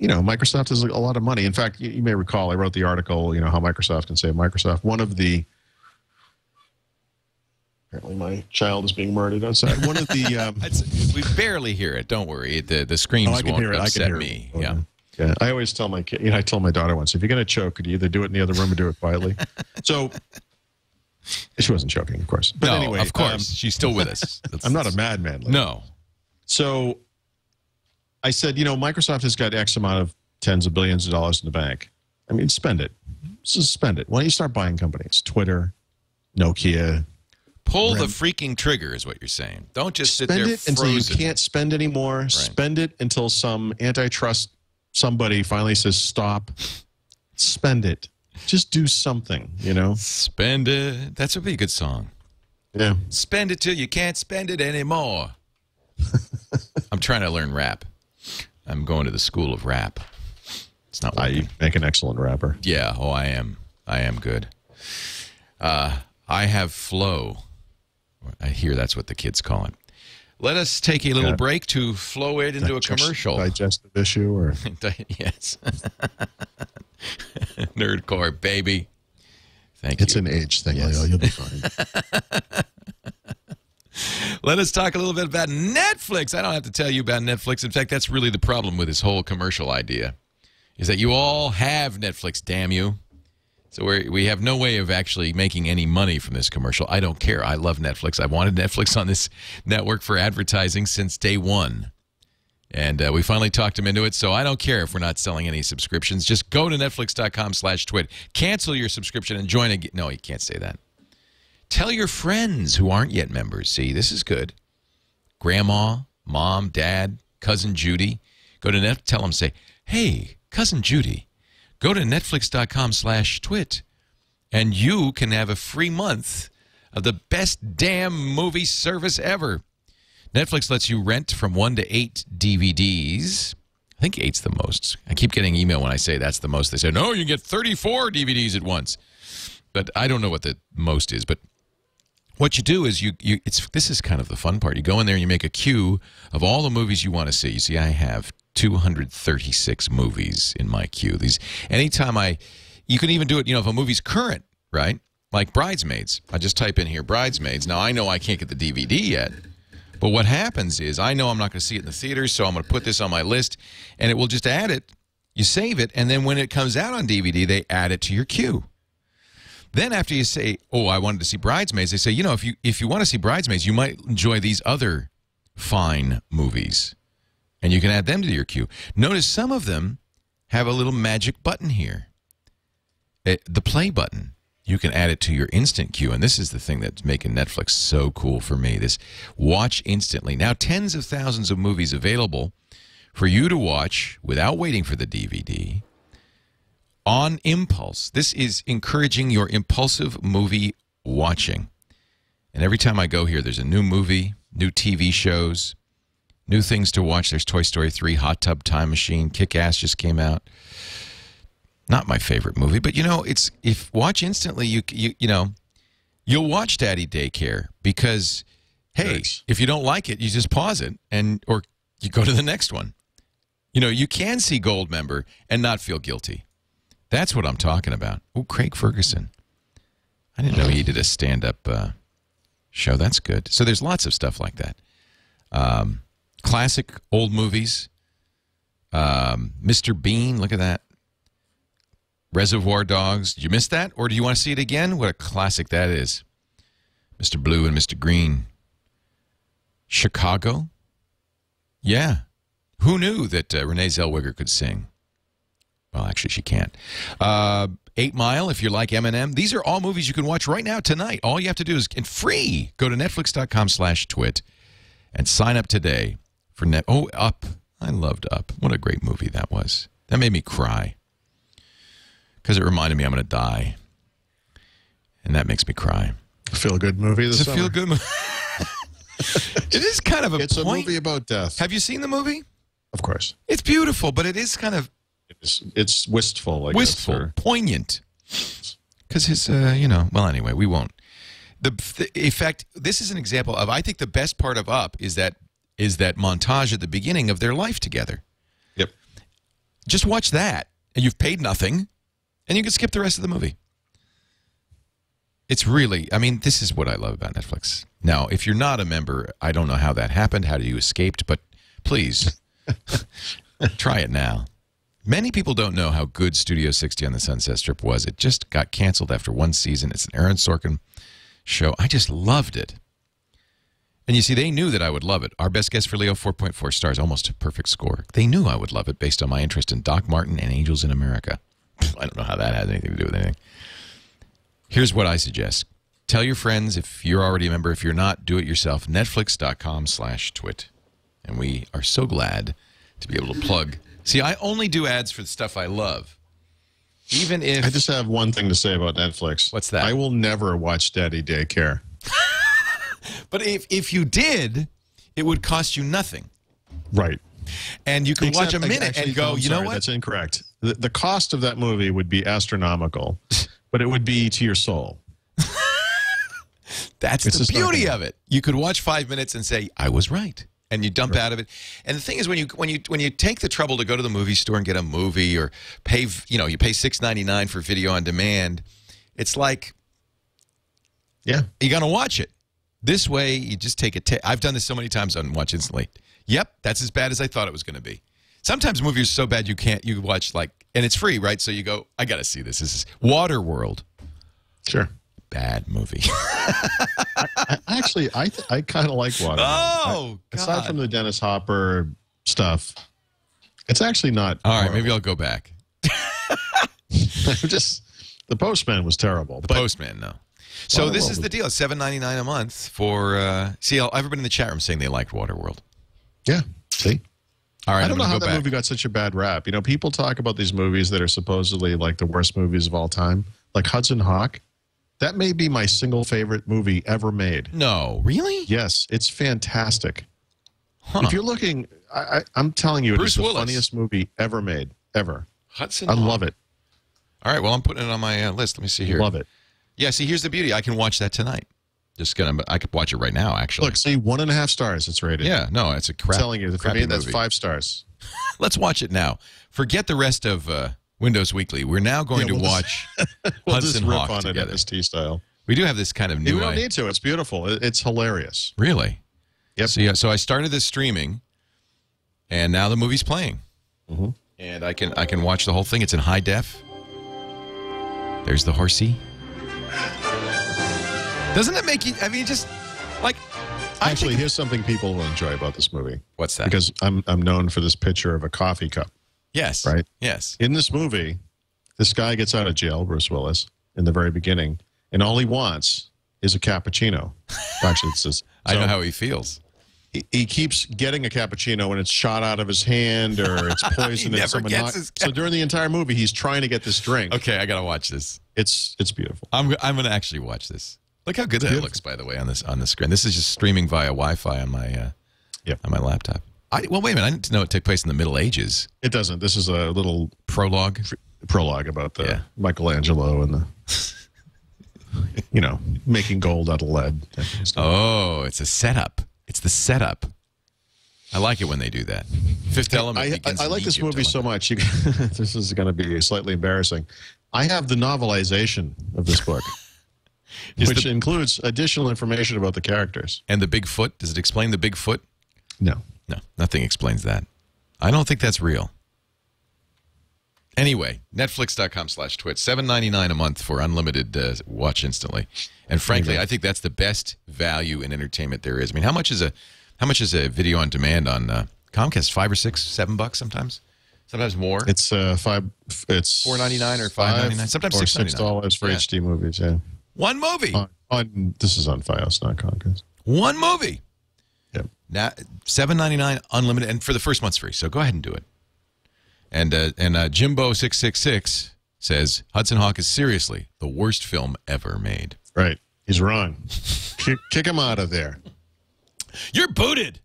E: Microsoft has a lot of money. In fact, you may recall I wrote the article, how Microsoft can save Microsoft. One of the apparently my child is being murdered outside. One of the
A: we barely hear it. Don't worry. The screens won't upset me. Yeah.
E: Yeah, I always tell my kid. I told my daughter once, if you're going to choke, could you either do it in the other room or do it quietly? So she wasn't choking, of course. But
A: no,
E: anyway,
A: of course, she's still with us.
E: I'm not a madman.
A: No.
E: So I said, Microsoft has got X amount of tens of billions of dollars in the bank. I mean, spend it. Just spend it. Why don't you start buying companies? Twitter, Nokia.
A: Pull the freaking trigger is what you're saying. Don't just sit there
E: frozen. Spend it until you can't spend anymore. Right. Spend it until some antitrust somebody finally says stop. Spend it. Just do something, Spend it. That would be a good song. Yeah.
A: Spend it till you can't spend it anymore. I'm trying to learn rap. I'm going to the school of rap. It's not working.
E: You make an excellent rapper.
A: Yeah. Oh, I am. I am good. I have flow. I hear that's what the kids call it. Let us take a little break to flow it into a commercial.
E: Digestive issue, or
A: yes, nerdcore, baby. Thank you.
E: It's an age thing, yes. Leo. You'll be fine.
A: Let us talk a little bit about Netflix. I don't have to tell you about Netflix. In fact, that's really the problem with this whole commercial idea, is that you all have Netflix, damn you. So we have no way of actually making any money from this commercial. I don't care. I love Netflix. I wanted Netflix on this network for advertising since day one. And we finally talked them into it, so I don't care if we're not selling any subscriptions. Just go to netflix.com/twit. Cancel your subscription and join again. No, you can't say that. Tell your friends who aren't yet members. See, this is good. Grandma, mom, dad, cousin Judy. Go to tell them, say, hey, cousin Judy. Go to netflix.com/twit, and you can have a free month of the best damn movie service ever. Netflix lets you rent from 1 to 8 DVDs. I think 8's the most. I keep getting email when I say that's the most. They say, no, you can get 34 DVDs at once. But I don't know what the most is. But what you do is this is kind of the fun part. You go in there and you make a queue of all the movies you want to see. You see, I have 236 movies in my queue. You can even do it, if a movie's current, right? Like Bridesmaids. I just type in here, Bridesmaids. Now, I know I can't get the DVD yet, but what happens is I know I'm not going to see it in the theaters, so I'm going to put this on my list, and it will just add it. You save it, and then when it comes out on DVD, they add it to your queue. Then after you say, oh, I wanted to see Bridesmaids, they say, if you want to see Bridesmaids, you might enjoy these other fine movies. And you can add them to your queue. Notice some of them have a little magic button here. The play button. You can add it to your instant queue. And this is the thing that's making Netflix so cool for me. This watch instantly. Now, tens of thousands of movies available for you to watch without waiting for the DVD on impulse. This is encouraging your impulsive movie watching. And every time I go here, there's a new movie, new TV shows, new things to watch. There's Toy Story 3, Hot Tub Time Machine, Kick-Ass just came out. Not my favorite movie, but if watch instantly, you'll watch Daddy Daycare because, hey, if you don't like it, you just pause it or you go to the next one. You can see Goldmember and not feel guilty. That's what I'm talking about. Oh, Craig Ferguson. I didn't know he did a stand-up show. That's good. So there's lots of stuff like that. Classic old movies. Mr. Bean, look at that. Reservoir Dogs. Did you miss that? Or do you want to see it again? What a classic that is. Mr. Blue and Mr. Green. Chicago. Yeah. Who knew that Renee Zellweger could sing? Well, actually, she can't. 8 Mile, if you like Eminem. These are all movies you can watch right now, tonight. All you have to do is, and free, go to netflix.com/twit and sign up today for Up. I loved Up. What a great movie that was. That made me cry because it reminded me I'm going to die, and that makes me cry.
E: Feel-good movie this
A: It's a
E: summer.
A: feel-good movie. It is kind of a
E: It's
A: point.
E: a movie about death.
A: Have you seen the movie?
E: Of course.
A: It's beautiful, but it is kind of
E: It's wistful, I guess.
A: wistful, poignant. Because his, well, anyway, we won't. The effect, this is an example of, I think the best part of Up is that montage at the beginning of their life together.
E: Yep.
A: Just watch that, and you've paid nothing, and you can skip the rest of the movie. It's really, I mean, this is what I love about Netflix. Now, if you're not a member, I don't know how that happened, how you escaped, but please, try it now. Many people don't know how good Studio 60 on the Sunset Strip was. It just got canceled after one season. It's an Aaron Sorkin show. I just loved it. And you see, they knew that I would love it. Our best guess for Leo, 4.4 stars, almost a perfect score. They knew I would love it based on my interest in Doc Martin and Angels in America. I don't know how that has anything to do with anything. Here's what I suggest. Tell your friends if you're already a member. If you're not, do it yourself. Netflix.com/twit. And we are so glad to be able to plug. See, I only do ads for the stuff I love. Even if...
E: I just have one thing to say about Netflix.
A: What's that?
E: I will never watch Daddy Daycare.
A: But if you did, it would cost you nothing.
E: Right.
A: And you could watch a minute
E: Actually,
A: and go,
E: I'm
A: you
E: sorry,
A: know what?
E: That's incorrect. The cost of that movie would be astronomical, but it would be to your soul.
A: That's the beauty of it. You could watch 5 minutes and say, I was right. And you dump out of it. And the thing is, when you take the trouble to go to the movie store and get a movie, or pay, you pay $6.99 for video on demand, it's like,
E: yeah,
A: you're gonna watch it. This way, you just take it. I've done this so many times on Watch Instantly. Yep, that's as bad as I thought it was going to be. Sometimes movies are so bad you watch and it's free, right? So you go, I got to see this. This is Waterworld.
E: Sure.
A: Bad movie.
E: I kind of like Waterworld.
A: Oh, God.
E: Aside from the Dennis Hopper stuff, it's actually not.
A: All right, maybe I'll go back.
E: The Postman was terrible.
A: The Postman, no. So this is the
E: was...
A: deal. It's $7.99 a month for. See, everybody in the chat room saying they liked Waterworld.
E: Yeah. See.
A: All right.
E: I don't know how that movie got such a bad rap. People talk about these movies that are supposedly like the worst movies of all time, like Hudson Hawk. That may be my single favorite movie ever made.
A: No, really?
E: Yes, it's fantastic.
A: Huh.
E: If you're looking, I'm telling you,
A: Bruce
E: it's the
A: Willis.
E: funniest movie ever made, ever.
A: Hudson
E: I
A: Hawk.
E: love it.
A: All right, well, I'm putting it on my list. Let me see here.
E: Love it.
A: Yeah, see, here's the beauty. I can watch that tonight. I could watch it right now, actually.
E: Look, see, 1.5 stars it's rated.
A: Yeah, no, it's a crap.
E: I'm telling you, for me, that's
A: movie.
E: 5 stars.
A: Let's watch it now. Forget the rest of Windows Weekly. We're now going to watch
E: we'll
A: Hudson
E: just rip
A: Hawk
E: on
A: together.
E: it MST style.
A: We do have this kind of new...
E: We don't need to. It's beautiful. It's hilarious.
A: Really?
E: Yep.
A: So, so I started this streaming, and now the movie's playing.
E: Mm-hmm.
A: And I can watch the whole thing. It's in high def. There's the horsey. Doesn't it make you... I mean, just... Like...
E: Actually, here's something people will enjoy about this movie.
A: What's that?
E: Because I'm known for this picture of a coffee cup.
A: Yes.
E: Right?
A: Yes.
E: In this movie, this guy gets out of jail, Bruce Willis, in the very beginning, and all he wants is a cappuccino. Actually, it says...
A: I know how he feels.
E: He keeps getting a cappuccino and it's shot out of his hand or it's poisoned. So during the entire movie, he's trying to get this drink.
A: Okay, I got to watch this.
E: It's beautiful.
A: I'm going to actually watch this. Look how good that looks, by the way, on the screen. This is just streaming via Wi-Fi on my on my laptop. Well, wait a minute. I didn't know it took place in the Middle Ages.
E: It doesn't. This is a little
A: prologue
E: about the Michelangelo and the making gold out of lead.
A: Oh, it's a setup. It's the setup. I like it when they do that. Fifth Element.
E: I like this movie so much. This is going to be slightly embarrassing. I have the novelization of this book. Which includes additional information about the characters.
A: And the Bigfoot? Does it explain the Bigfoot?
E: No.
A: No, nothing explains that. I don't think that's real. Anyway, Netflix.com/twit. $7.99 a month for unlimited watch instantly. And frankly, I think that's the best value in entertainment there is. I mean, how much is a video on demand on Comcast? $5 or $6, $7 sometimes? Sometimes more.
E: It's $5. It's
A: $4.99 or $5.99. Sometimes
E: $6 for HD movies. Yeah.
A: One movie.
E: This is on Fios, not Comcast.
A: One movie.
E: Yep.
A: Now $7.99 unlimited, and for the first month's free. So go ahead and do it. And Jimbo666 says Hudson Hawk is seriously the worst film ever made.
E: Right. He's wrong. Kick him out of there.
A: You're booted.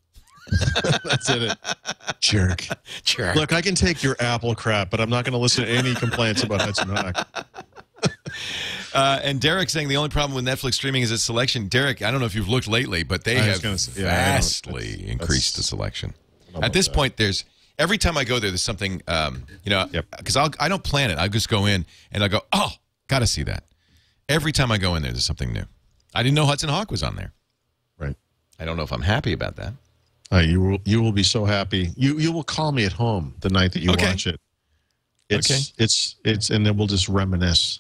E: That's it. Jerk.
A: Jerk.
E: Look, I can take your Apple crap, but I'm not going to listen to any complaints about Hudson Hawk.
A: And Derek saying the only problem with Netflix streaming is its selection. Derek, I don't know if you've looked lately, but they have vastly increased the selection. At this point, there's every time I go there, there's something, because I don't plan it. I just go in and I go, oh, got to see that. Every time I go in there, there's something new. I didn't know Hudson Hawk was on there.
E: Right.
A: I don't know if I'm happy about that.
E: You will be so happy. You will call me at home the night that you watch it. It's and then we'll just reminisce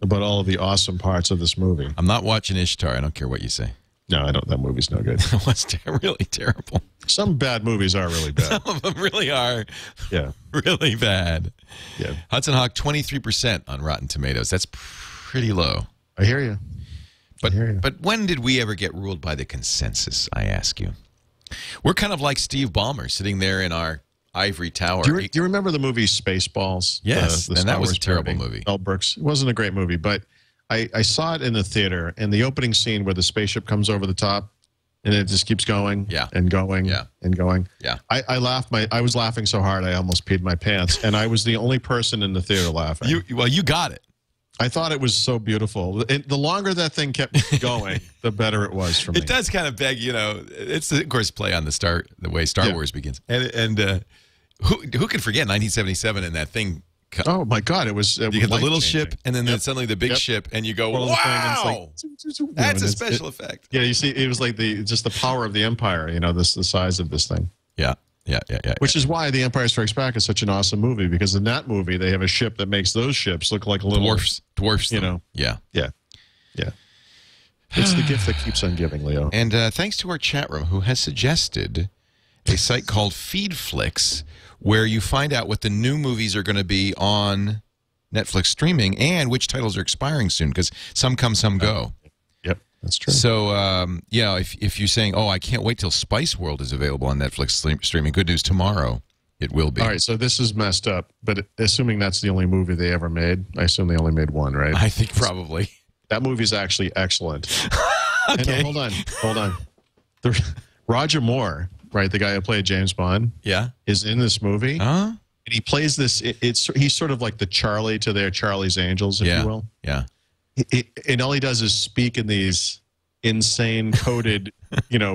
E: about all of the awesome parts of this movie.
A: I'm not watching Ishtar. I don't care what you say.
E: No, I don't. That movie's no good.
A: It was really terrible.
E: Some bad movies are really bad.
A: Some of them really are.
E: Yeah.
A: Really bad.
E: Yeah.
A: Hudson Hawk, 23% on Rotten Tomatoes. That's pretty low.
E: I hear you.
A: But when did we ever get ruled by the consensus, I ask you? We're kind of like Steve Ballmer sitting there in our ivory tower.
E: Do you remember the movie Spaceballs?
A: Yes,
E: the
A: and that was a
E: Wars
A: terrible
E: parody?
A: movie.
E: Mel Brooks. It wasn't a great movie, but I saw it in the theater, and the opening scene where the spaceship comes over the top, and it just keeps going and going and going. Yeah. I laughed. I was laughing so hard I almost peed my pants, and I was the only person in the theater laughing.
A: You got it.
E: I thought it was so beautiful. The longer that thing kept going, the better it was for me.
A: It does kind of beg, it's of course play on the way Star Wars begins. And who can forget 1977 and that thing?
E: Oh my God! It was
A: you get the little ship, and then suddenly the big ship, and you go, wow! That's a special effect.
E: Yeah, you see, it was like just the power of the Empire. The size of this thing.
A: Yeah. Which
E: is why The Empire Strikes Back is such an awesome movie, because in that movie they have a ship that makes those ships look like little
A: dwarfs. Yeah.
E: It's the gift that keeps on giving, Leo.
A: And thanks to our chat room, who has suggested a site called Feedflix, where you find out what the new movies are going to be on Netflix streaming and which titles are expiring soon, because some come, some go.
E: Yep, that's true.
A: So, if you're saying, oh, I can't wait till Spice World is available on Netflix streaming, good news, tomorrow it will be.
E: All right, so this is messed up, but assuming that's the only movie they ever made, I assume they only made one, right?
A: I think probably.
E: That movie's actually excellent.
A: Okay.
E: And, hold on. Roger Moore, right, the guy who played James Bond, is in this movie.
A: Huh?
E: And he plays this. He's sort of like the Charlie to their Charlie's Angels, if you will.
A: Yeah.
E: And all he does is speak in these insane coded,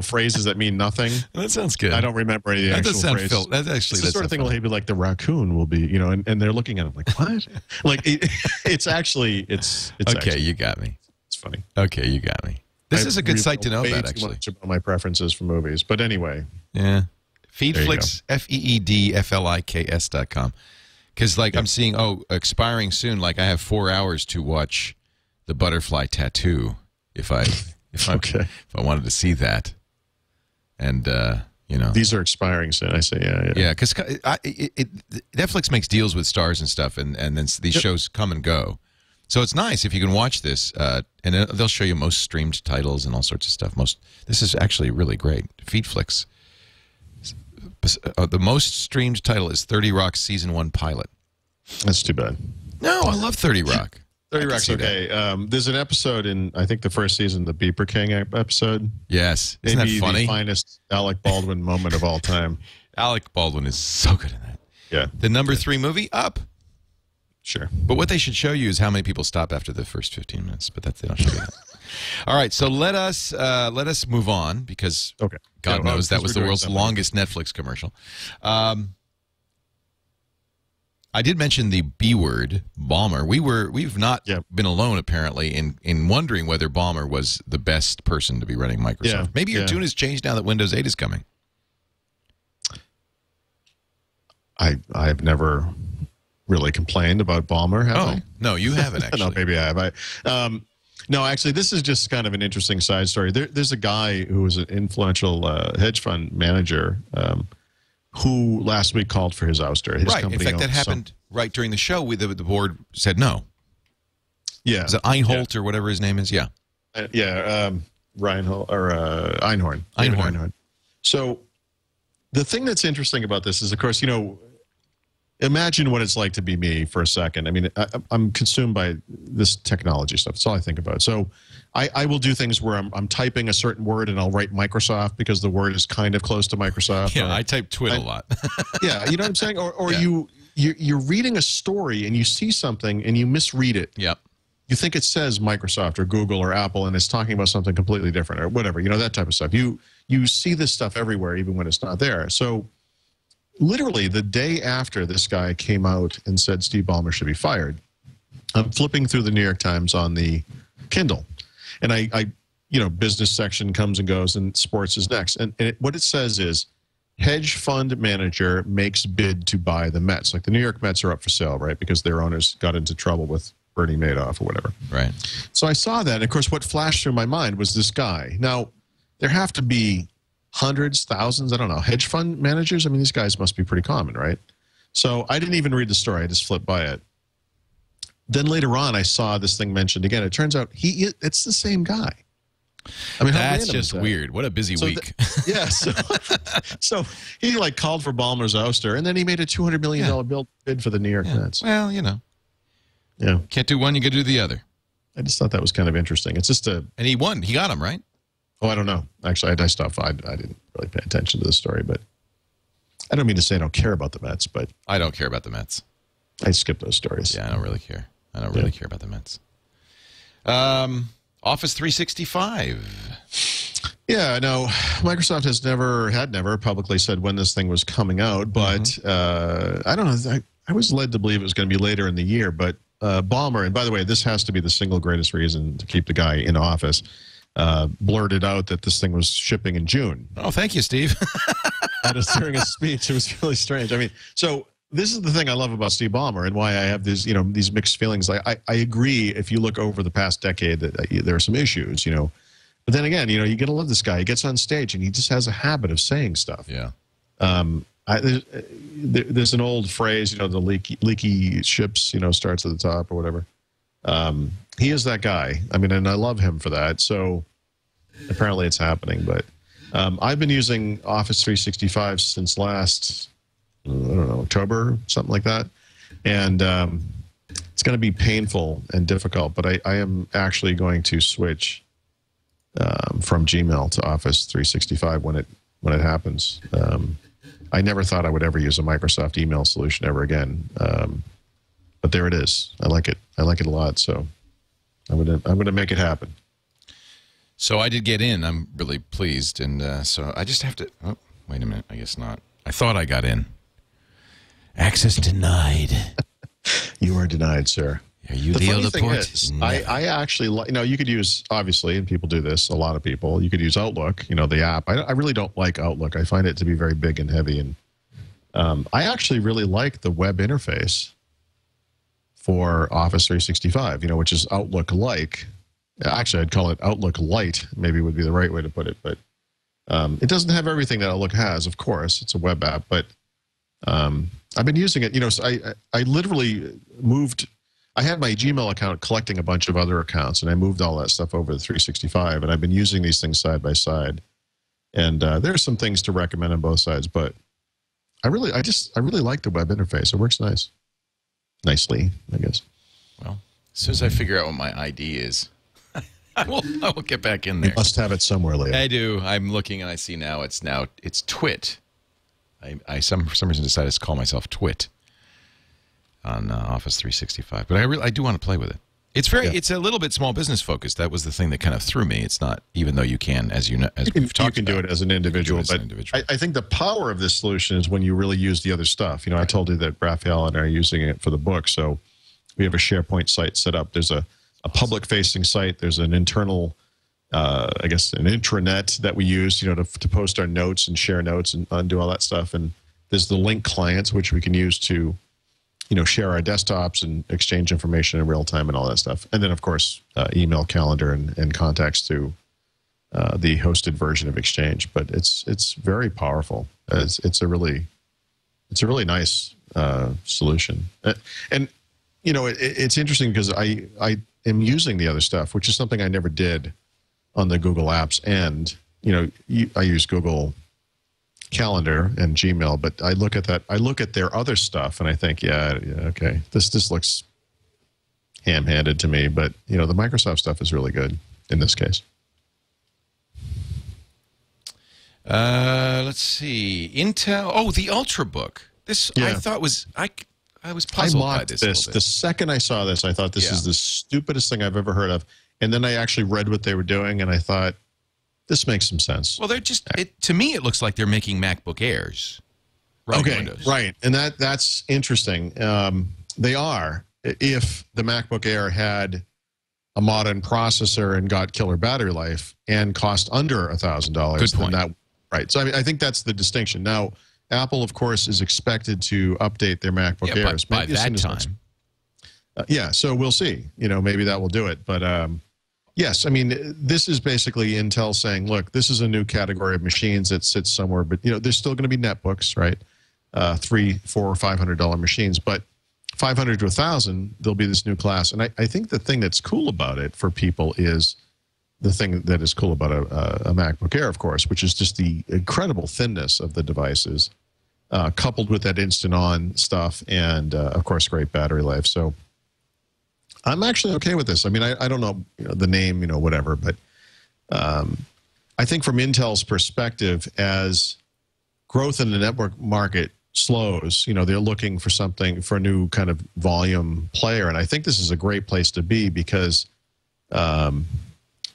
E: phrases that mean nothing.
A: That sounds good.
E: I don't remember any of the actual phrases.
A: That's actually
E: it's the sort of thing where he'd be like, the raccoon will be, and they're looking at him like, what? Like, it's actually. Okay,
A: actually, you got me.
E: It's funny.
A: Okay, you got me. This is a good site to know about, actually.
E: Much about my preferences for movies, but anyway.
A: Yeah. Feedflix, FEEDFLIKS.com. Because, I'm seeing, expiring soon. Like, I have 4 hours to watch The Butterfly Tattoo if I wanted to see that. And,
E: These are expiring soon, I say, yeah.
A: Yeah, because Netflix makes deals with stars and stuff, and then these shows come and go. So it's nice if you can watch this, and they'll show you most streamed titles and all sorts of stuff. This is actually really great. Feedflix. The most streamed title is 30 Rock's Season 1 pilot.
E: That's too bad.
A: No, I love 30 Rock.
E: 30 Rock's okay. There's an episode in, I think, the first season, the Beeper King episode.
A: Yes. Isn't
E: Maybe
A: that funny?
E: The finest Alec Baldwin moment of all time.
A: Alec Baldwin is so good in that.
E: Yeah.
A: The number 3 movie, Up.
E: Sure.
A: But what they should show you is how many people stop after the first 15 minutes. But they don't show you that. All right, so let us move on, because God knows that was the world's longest Netflix commercial. I did mention the B word, Ballmer. We've not been alone, apparently, in wondering whether Ballmer was the best person to be running Microsoft.
E: Yeah.
A: Maybe your tune has changed now that Windows 8 is coming.
E: I've never really complained about Ballmer, have I?
A: No, you haven't, actually.
E: No, maybe I have. No, actually, this is just kind of an interesting side story. There's a guy who was an influential hedge fund manager who last week called for his ouster. His
A: right. In fact, that happened right during the show. The board said no.
E: Yeah.
A: Is it Einholt or whatever his name is? Yeah.
E: Reinhold or Einhorn.
A: Einhorn.
E: So the thing that's interesting about this is, of course, imagine what it's like to be me for a second. I mean, I'm consumed by this technology stuff. That's all I think about. So I will do things where I'm typing a certain word and I'll write Microsoft because the word is kind of close to Microsoft.
A: Yeah, I type TWiT a lot.
E: Yeah, you know what I'm saying? Or
A: Yeah.
E: you're reading a story and you see something and you misread it.
A: Yep.
E: You think it says Microsoft or Google or Apple and it's talking about something completely different or whatever, you know, that type of stuff. You see this stuff everywhere, even when it's not there. So literally the day after this guy came out and said Steve Ballmer should be fired, I'm flipping through the New York Times on the Kindle. And I business section comes and goes and sports is next. And what it says is, hedge fund manager makes bid to buy the Mets. Like the New York Mets are up for sale, right? Because their owners got into trouble with Bernie Madoff or whatever.
A: Right.
E: So I saw that. And of course, what flashed through my mind was this guy. Now, there have to be hundreds, thousands, I don't know, hedge fund managers. I mean, these guys must be pretty common, right? So I didn't even read the story. I just flipped by it. Then later on, I saw this thing mentioned again. It turns out it's the same guy. I mean,
A: that's just weird. What a busy week.
E: Yeah. So he like called for Ballmer's ouster, and then he made a $200 million bid for the New York Mets.
A: Well, you know.
E: Yeah.
A: Can't do one, you can do the other.
E: I just thought that was kind of interesting. It's just
A: And he won. He got him, right?
E: Oh, I don't know. Actually, I stopped. I didn't really pay attention to the story, but I don't mean to say I don't care about the Mets, but
A: I don't care about the Mets.
E: I skip those stories.
A: Yeah, I don't really care. I don't really care about the Mets. Office 365.
E: Yeah, no, Microsoft had never publicly said when this thing was coming out, but I don't know. I was led to believe it was going to be later in the year, but Ballmer, and by the way, this has to be the single greatest reason to keep the guy in office, blurted out that this thing was shipping in June.
A: Oh, thank you, Steve.
E: During a speech. It was really strange. I mean, so this is the thing I love about Steve Ballmer and why I have these mixed feelings. I agree if you look over the past decade that there are some issues, but then again, you got to love this guy. He gets on stage and he just has a habit of saying stuff.
A: Yeah.
E: There's an old phrase, the leaky ships, starts at the top or whatever. He is that guy. I mean, and I love him for that. So apparently it's happening, but I've been using Office 365 since last, I don't know, October, something like that. And it's going to be painful and difficult, but I am actually going to switch from Gmail to Office 365 when it happens. I never thought I would ever use a Microsoft email solution ever again. But there it is. I like it. I like it a lot. So I'm gonna make it happen.
A: So I did get in. I'm really pleased, and so I just have to. Oh, wait a minute. I guess not. I thought I got in. Access denied.
E: You are denied, sir.
A: Are you
E: the funny thing
A: Laporte?
E: is, I actually, you could use, obviously, and people do this, a lot of people, you could use Outlook, the app. I really don't like Outlook. I find it to be very big and heavy. And I actually really like the web interface for Office 365, which is Outlook-like. Actually, I'd call it Outlook Lite, maybe would be the right way to put it. But it doesn't have everything that Outlook has, of course. It's a web app. But I've been using it. So I literally moved. I had my Gmail account collecting a bunch of other accounts, and I moved all that stuff over to 365, and I've been using these things side by side. And there's some things to recommend on both sides, but I really like the web interface. It works nicely, I guess.
A: Well, as soon as I figure out what my ID is, I will get back in there.
E: You must have it somewhere, Leah.
A: I do. I'm looking, and I see it's TWiT. I for some reason decided to call myself TWiT on Office 365, but I do want to play with it. It's a little bit small business focused. That was the thing that kind of threw me. It's not, even though you can, as we've talked about. You
E: can do it as an individual, but I think the power of this solution is when you really use the other stuff. I told you that Raphael and I are using it for the book, so we have a SharePoint site set up. There's a public-facing site. There's an internal, I guess, an intranet that we use, to post our notes and share notes and do all that stuff. And there's the link clients, which we can use to share our desktops and exchange information in real time and all that stuff. And then, of course, email, calendar, and contacts through the hosted version of Exchange. But it's very powerful. It's a really nice solution. And it's interesting because I am using the other stuff, which is something I never did on the Google apps. And I use Google calendar and Gmail, but I look at that. I look at their other stuff, and I think, yeah, okay, this looks ham-handed to me. But the Microsoft stuff is really good in this case.
A: Let's see. Intel. Oh, the Ultrabook. This I thought was I was puzzled by this.
E: The second I saw this, I thought this is the stupidest thing I've ever heard of. And then I actually read what they were doing, and I thought, this makes some sense.
A: Well, they're just to me, it looks like they're making MacBook Airs. Windows.
E: Right, and that's interesting. They are. If the MacBook Air had a modern processor and got killer battery life and cost under $1,000,
A: good point.
E: Right. So I think that's the distinction. Now, Apple, of course, is expected to update their MacBook Airs
A: by that time.
E: So we'll see. Maybe that will do it. But yes, I mean, this is basically Intel saying, look, this is a new category of machines that sits somewhere. But there's still going to be netbooks, right? $300, $400, or $500 machines, but $500 to $1,000, there'll be this new class. And I think the thing that's cool about it for people is the thing that is cool about a MacBook Air, of course, which is just the incredible thinness of the devices, coupled with that instant-on stuff, and of course, great battery life. So I'm actually okay with this. I mean, I don't know the name, whatever, but I think from Intel's perspective, as growth in the network market slows, they're looking for something, for a new kind of volume player, and I think this is a great place to be because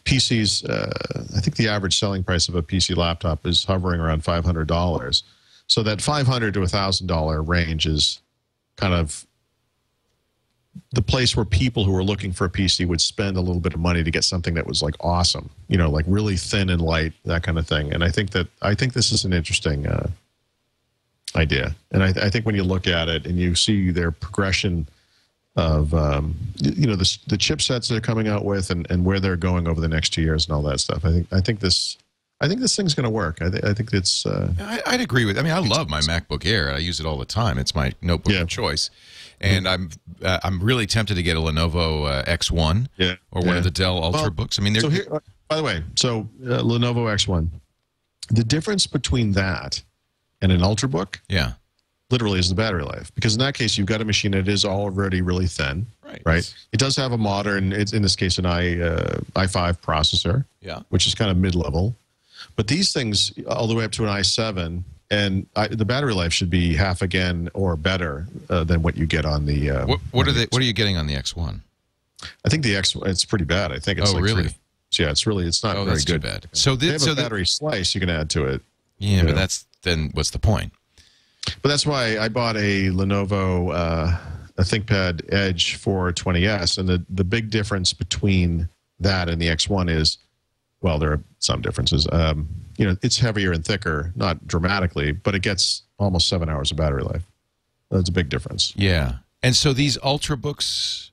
E: PCs, I think the average selling price of a PC laptop is hovering around $500. So that $500 to $1,000 range is kind of the place where people who are looking for a PC would spend a little bit of money to get something that was like awesome, like really thin and light, that kind of thing. And I think this is an interesting idea. And I think when you look at it and you see their progression of the chipsets they're coming out with and where they're going over the next 2 years and all that stuff, I think this thing's going to work. I think it's.
A: I'd agree with. I mean, I love my MacBook Air. I use it all the time. It's my notebook of choice, and I'm really tempted to get a Lenovo X1 or one of the Dell Ultrabooks. I mean,
E: so here, by the way, Lenovo X1, the difference between that and an Ultrabook, literally is the battery life, because in that case you've got a machine that is already really thin, right? It does have a modern, it's in this case an i5 processor, which is kind of mid-level, but these things all the way up to an i7, and the battery life should be half again or better than what you get on the.
A: What are you getting on the X1?
E: I think the X, it's pretty bad. I think it's
A: really?
E: It's not very good.
A: Too bad. So
E: they have a battery slice you can add to it.
A: Yeah, but then what's the point?
E: But that's why I bought a Lenovo a ThinkPad Edge 420S, and the big difference between that and the X1 is, well, there are some differences. It's heavier and thicker, not dramatically, but it gets almost 7 hours of battery life. That's a big difference.
A: Yeah, and so these Ultrabooks,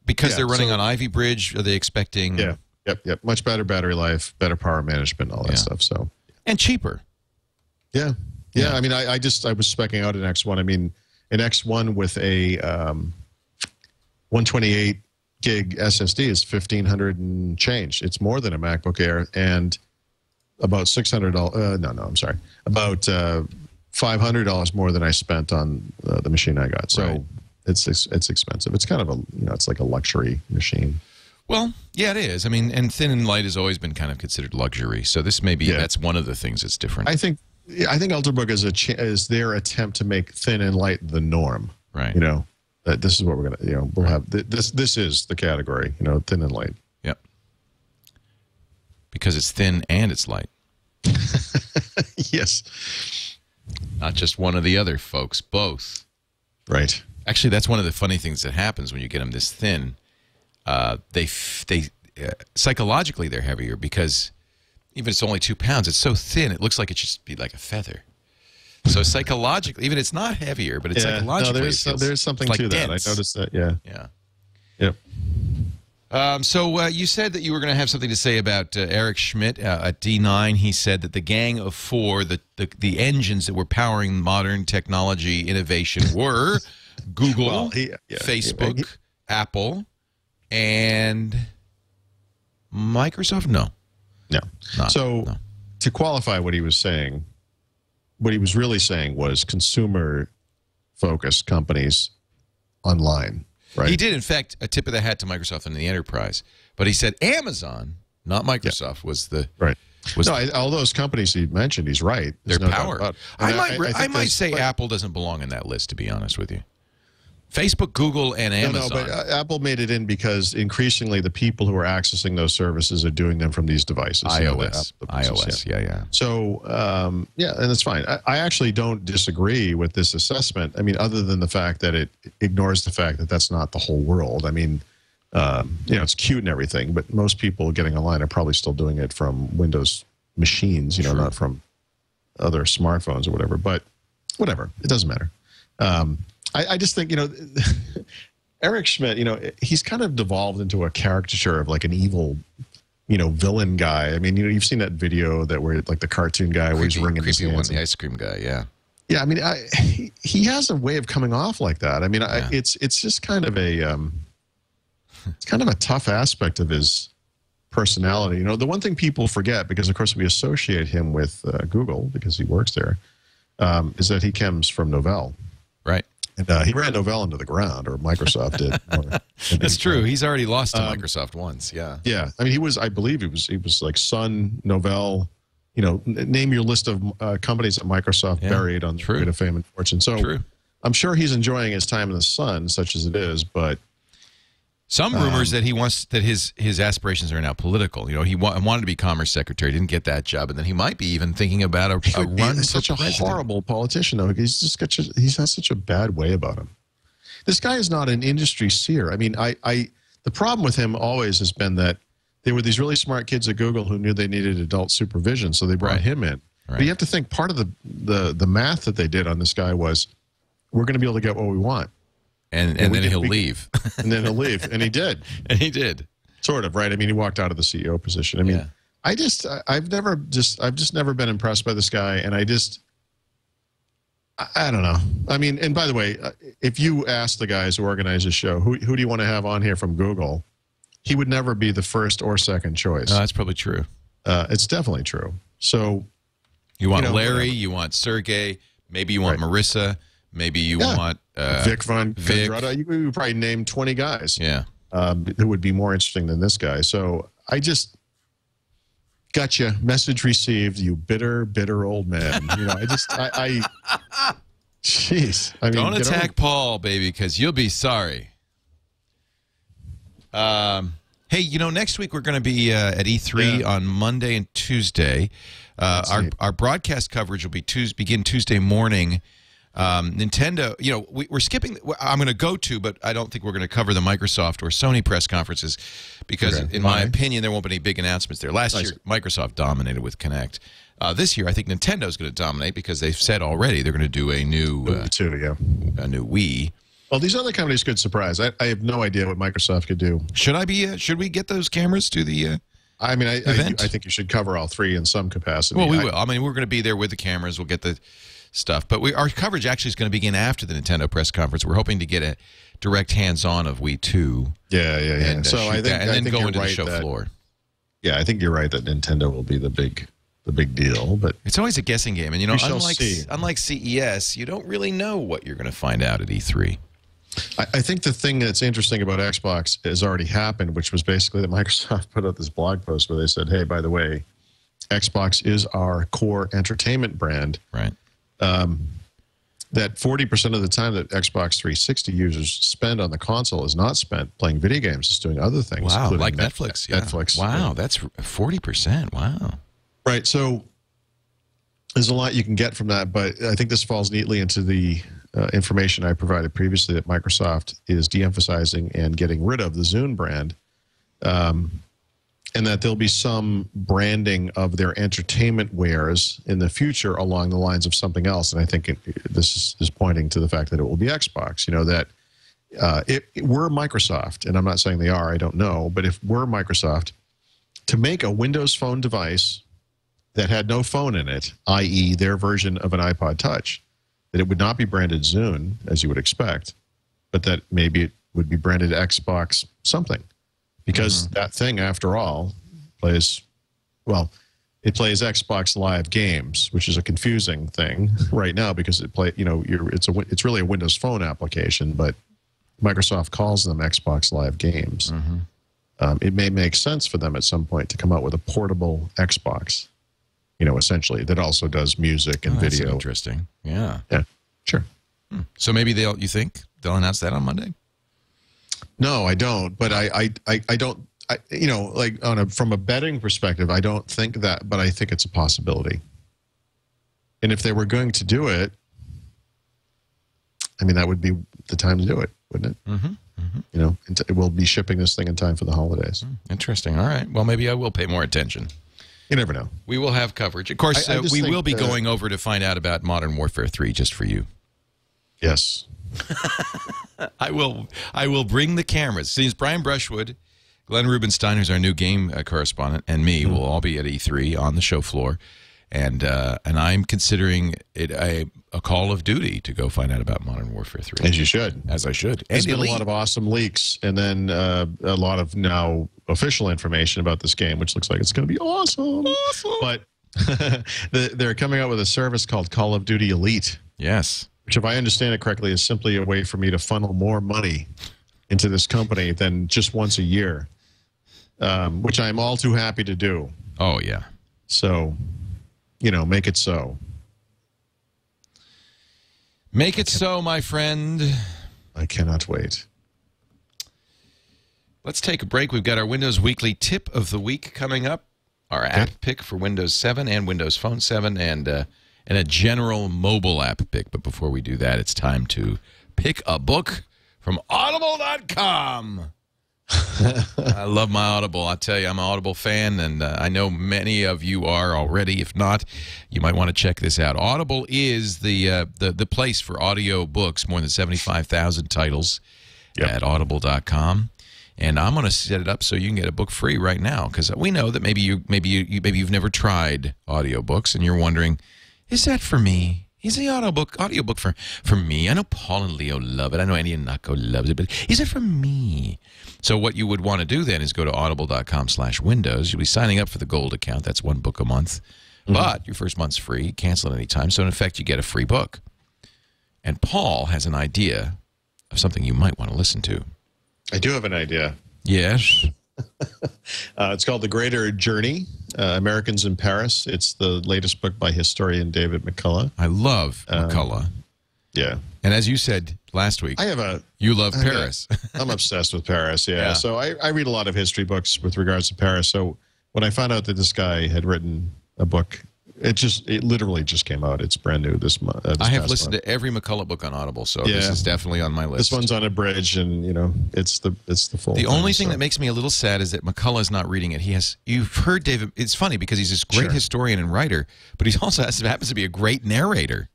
A: because they're running on Ivy Bridge, are they expecting?
E: Yep. Much better battery life, better power management, all that stuff. So
A: and cheaper.
E: Yeah. I mean, I was speccing out an X1. I mean, an X1 with a 128 gig SSD is $1,500 and change. It's more than a MacBook Air, and about $600. No, I'm sorry. About $500 more than I spent on the machine I got. So it's expensive. It's kind of it's like a luxury machine.
A: Well, yeah, it is. I mean, and thin and light has always been kind of considered luxury. So this may be that's one of the things that's different.
E: I think Ultrabook is their attempt to make thin and light the norm.
A: Right.
E: This is what we're gonna. We'll have this. This is the category. Thin and light.
A: Yep. Because it's thin and it's light.
E: Yes.
A: Not just one or the other, folks. Both.
E: Right.
A: Actually, that's one of the funny things that happens when you get them this thin. They psychologically they're heavier because even if it's only 2 pounds, it's so thin it looks like it should be like a feather. So psychologically, even it's not heavier, but it's psychologically
E: there's something to that. I noticed that. Yeah.
A: Yep. So you said that you were going to have something to say about Eric Schmidt at D9. He said that the Gang of Four, the engines that were powering modern technology innovation were Google, Facebook, Apple, and Microsoft. No.
E: To qualify what he was saying, what he was really saying was consumer-focused companies online, right?
A: He did, in fact, a tip of the hat to Microsoft and the enterprise. But he said Amazon, not Microsoft, was the...
E: Right.
A: Was
E: all those companies he mentioned, he's right.
A: Their
E: There's no doubt
A: power.
E: about it.
A: I might say Apple doesn't belong in that list, to be honest with you. Facebook, Google, and Amazon.
E: No, but Apple made it in because increasingly the people who are accessing those services are doing them from these devices.
A: iOS, yeah.
E: So, yeah, and it's fine. I actually don't disagree with this assessment. I mean, other than the fact that it ignores the fact that that's not the whole world. I mean, it's cute and everything, but most people getting online are probably still doing it from Windows machines, not from other smartphones or whatever. But whatever, it doesn't matter. I just think, Eric Schmidt, he's kind of devolved into a caricature of like an evil, villain guy. I mean, you've seen that video where like the cartoon guy where he's wringing his hands.
A: The ice cream guy, yeah.
E: Yeah, I mean, he has a way of coming off like that. I mean, it's just kind of a tough aspect of his personality. The one thing people forget, because of course we associate him with Google because he works there, is that he comes from Novell.
A: Right.
E: And he ran Novell into the ground, or Microsoft did.
A: That's true. He's already lost to Microsoft once. Yeah.
E: Yeah. I mean, I believe he was like Sun, Novell. Name your list of companies that Microsoft buried on the way to fame and fortune. So I'm sure he's enjoying his time in the sun, such as it is. But
A: some rumors that he wants his aspirations are now political. He wanted to be Commerce Secretary, didn't get that job, and then he might be even thinking about a run for
E: such
A: president.
E: A horrible politician, though. He's has such a bad way about him. This guy is not an industry seer. I mean, the problem with him always has been that there were these really smart kids at Google who knew they needed adult supervision, so they brought him in. Right. But you have to think part of the math that they did on this guy was, we're going to be able to get what we want. And then he'll leave. And then he'll leave. And he did.
A: And he did.
E: Sort of, right? I mean, he walked out of the CEO position. I mean, I've just never been impressed by this guy. And I don't know. I mean, and by the way, if you ask the guys who organize the show, who do you want to have on here from Google, he would never be the first or second choice.
A: No, that's probably true.
E: It's definitely true. So
A: you want Larry, you want Sergey, maybe you want Marissa. Maybe you want
E: Vic Von Vendretta. You could probably name 20 guys.
A: Yeah,
E: who would be more interesting than this guy. So I just gotcha. Message received. You bitter, bitter old man. Jeez. I mean,
A: don't attack Paul, baby, because you'll be sorry. Hey, next week we're going to be at E3 on Monday and Tuesday. Our broadcast coverage will begin Tuesday morning. Nintendo, we're skipping. I'm going to go to, but I don't think we're going to cover the Microsoft or Sony press conferences because, in my opinion, there won't be any big announcements there. Last year, Microsoft dominated with Kinect. This year, I think Nintendo's going to dominate because they've said already they're going to do a new Wii.
E: Well, these other companies could surprise. I have no idea what Microsoft could do.
A: Should we get those cameras to the?
E: I mean, I think you should cover all three in some capacity.
A: Well, we will. I mean, we're going to be there with the cameras. We'll get the stuff, but our coverage actually is going to begin after the Nintendo press conference. We're hoping to get a direct hands-on of Wii 2.
E: Yeah.
A: And,
E: so I think
A: go into the show floor.
E: Yeah, I think you're right that Nintendo will be the big deal, but
A: it's always a guessing game, and unlike CES, you don't really know what you're going to find out at E3.
E: I think the thing that's interesting about Xbox has already happened, which was basically that Microsoft put out this blog post where they said, "Hey, by the way, Xbox is our core entertainment brand."
A: Right.
E: That 40% of the time that Xbox 360 users spend on the console is not spent playing video games; it's doing other things.
A: Wow, like Netflix.
E: Netflix.
A: Wow, that's 40%. Wow.
E: Right. So there's a lot you can get from that, but I think this falls neatly into the information I provided previously that Microsoft is de-emphasizing and getting rid of the Zune brand, and that there'll be some branding of their entertainment wares in the future along the lines of something else. And I think this is pointing to the fact that it will be Xbox. That if we're Microsoft, and I'm not saying they are, I don't know, but if we're Microsoft, to make a Windows Phone device that had no phone in it, i.e. their version of an iPod Touch, that it would not be branded Zune, as you would expect, but that maybe it would be branded Xbox something. Because that thing, after all, plays, well, it plays Xbox Live games, which is a confusing thing right now because it's really a Windows Phone application, but Microsoft calls them Xbox Live games. It may make sense for them at some point to come out with a portable Xbox, essentially, that also does music and video.
A: That's interesting. Yeah.
E: Yeah, sure.
A: So maybe you think they'll announce that on Monday?
E: No, I don't. But I don't. From a betting perspective, I don't think that, but I think it's a possibility. And if they were going to do it, I mean, that would be the time to do it, wouldn't it? We'll be shipping this thing in time for the holidays.
A: Interesting. All right. Well, maybe I will pay more attention.
E: You never know.
A: We will have coverage. Of course, we will be going over to find out about Modern Warfare 3 just for you.
E: Yes.
A: I will bring the cameras. Since Brian Brushwood, Glenn Rubenstein, who's our new game correspondent, and me will all be at E3 on the show floor, and I'm considering it a call of duty to go find out about Modern Warfare 3.
E: As you should.
A: As I should.
E: There's been a lot of awesome leaks, and then a lot of now official information about this game, which looks like it's going to be awesome. But they're coming out with a service called Call of Duty Elite.
A: Yes.
E: Which, if I understand it correctly, is simply a way for me to funnel more money into this company than just once a year, which I'm all too happy to do.
A: Oh, yeah.
E: So, make it so.
A: Make it so, my friend.
E: I cannot wait.
A: Let's take a break. We've got our Windows Weekly Tip of the Week coming up, our app pick for Windows 7 and Windows Phone 7, and a general mobile app pick. But before we do that, it's time to pick a book from Audible.com. I love my Audible. I tell you, I'm an Audible fan, and I know many of you are already. If not, you might want to check this out. Audible is the place for audio books. More than 75,000 titles at Audible.com. And I'm going to set it up so you can get a book free right now, because we know that maybe you've never tried audiobooks and you're wondering, is that for me? Is the audiobook for me? I know Paul and Leo love it. I know Andy and Nako loves it, but is it for me? So what you would want to do then is go to audible.com/windows. You'll be signing up for the gold account. That's one book a month. But your first month's free. Cancel it any time. So in effect, you get a free book. And Paul has an idea of something you might want to listen to.
E: I do have an idea.
A: Yes.
E: It's called The Greater Journey, Americans in Paris. It's the latest book by historian David McCullough.
A: I love McCullough.
E: Yeah.
A: And as you said last week, you love Paris.
E: I'm obsessed with Paris, yeah. So I read a lot of history books with regards to Paris. So when I found out that this guy had written a book, it literally just came out. It's brand new this month.
A: I have listened to every McCullough book on Audible, so this is definitely on my list.
E: This one's unabridged, and it's the full.
A: The only thing that makes me a little sad is that McCullough is not reading it. You've heard David. It's funny because he's this great historian and writer, but he also happens to be a great narrator.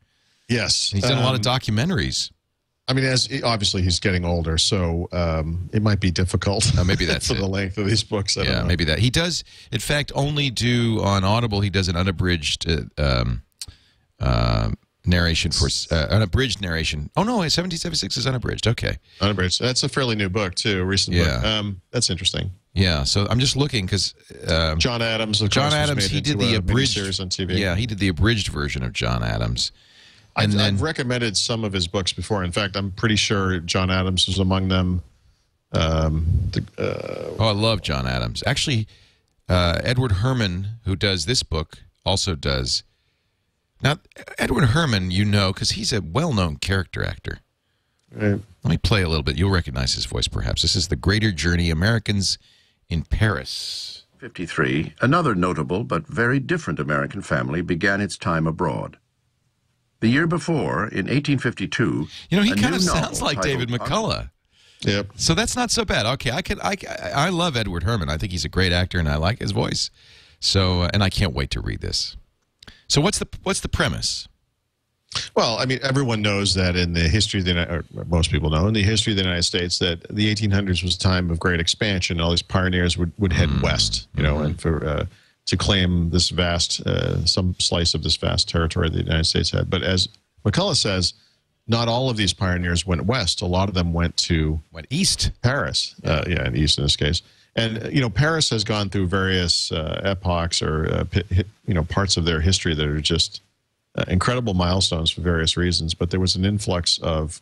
E: Yes,
A: he's done a lot of documentaries.
E: I mean, obviously he's getting older, so it might be difficult.
A: Maybe that's
E: for the length of these books. I don't know.
A: Maybe that he does. In fact, only do on Audible. He does an unabridged narration for unabridged narration. Oh no, 1776 is unabridged. Okay,
E: unabridged. That's a fairly new book too, recent book. That's interesting.
A: Yeah, so I'm just looking because
E: John Adams.
A: He did the abridged
E: series on TV.
A: Yeah, he did the abridged version of John Adams.
E: I've recommended some of his books before. In fact, I'm pretty sure John Adams was among them. I
A: love John Adams. Actually, Edward Herman, who does this book, also does. Now, Edward Herman, because he's a well-known character actor.
E: Right.
A: Let me play a little bit. You'll recognize his voice, perhaps. This is The Greater Journey, Americans in Paris.
F: 1953, another notable but very different American family began its time abroad. The year before, in 1852,
A: he kind of sounds like David McCullough.
E: Yep.
A: So that's not so bad. Okay, I love Edward Herman. I think he's a great actor, and I like his voice. So, and I can't wait to read this. So, what's the premise?
E: Well, I mean, everyone knows that in the history of or most people know in the history of the United States that the 1800s was a time of great expansion. All these pioneers would head west, and for to claim this vast, some slice of this vast territory that the United States had. But as McCullough says, not all of these pioneers went west. A lot of them went east. Paris, and east in this case. And Paris has gone through various epochs or parts of their history that are just incredible milestones for various reasons. But there was an influx of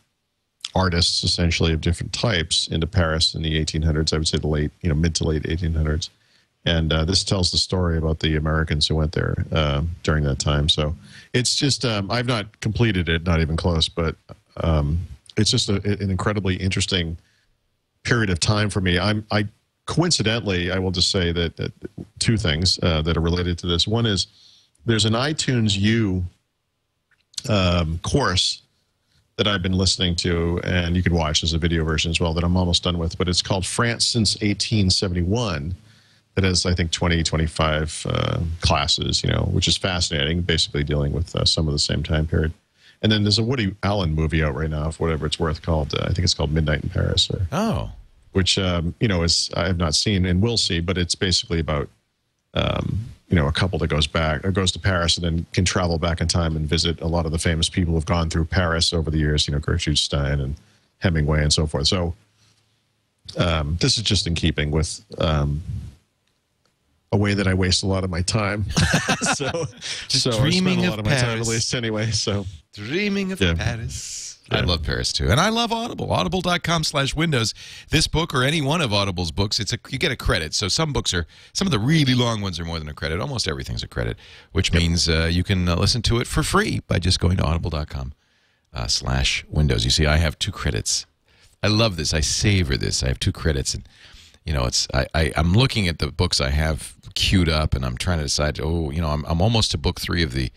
E: artists, essentially of different types, into Paris in the 1800s. I would say the mid to late 1800s. And this tells the story about the Americans who went there during that time. So it's just I've not completed it, not even close, but it's just an incredibly interesting period of time for me. Coincidentally, I will just say that two things that are related to this. One is there's an iTunes U course that I've been listening to, and you can watch as a video version as well, that I'm almost done with, but it's called France Since 1871. That has, I think, 25 classes, which is fascinating, basically dealing with some of the same time period. And then there's a Woody Allen movie out right now, for whatever it's worth, called, I think it's called Midnight in Paris. Which, is I have not seen and will see, but it's basically about, a couple that goes to Paris and then can travel back in time and visit a lot of the famous people who've gone through Paris over the years, Gertrude Stein and Hemingway and so forth. So this is just in keeping with a way that I waste a lot of my time. so
A: dreaming
E: I spend a lot of my time, at least, anyway. So
A: dreaming of Paris. I love Paris too, and I love Audible. Audible.com/Windows. This book or any one of Audible's books, you get a credit. So some books some of the really long ones are more than a credit. Almost everything's a credit, which means you can listen to it for free by just going to Audible.com/Windows. You see, I have 2 credits. I love this. I savor this. I have 2 credits, and I'm looking at the books I have queued up, and I'm trying to decide. I'm almost to book 3 of the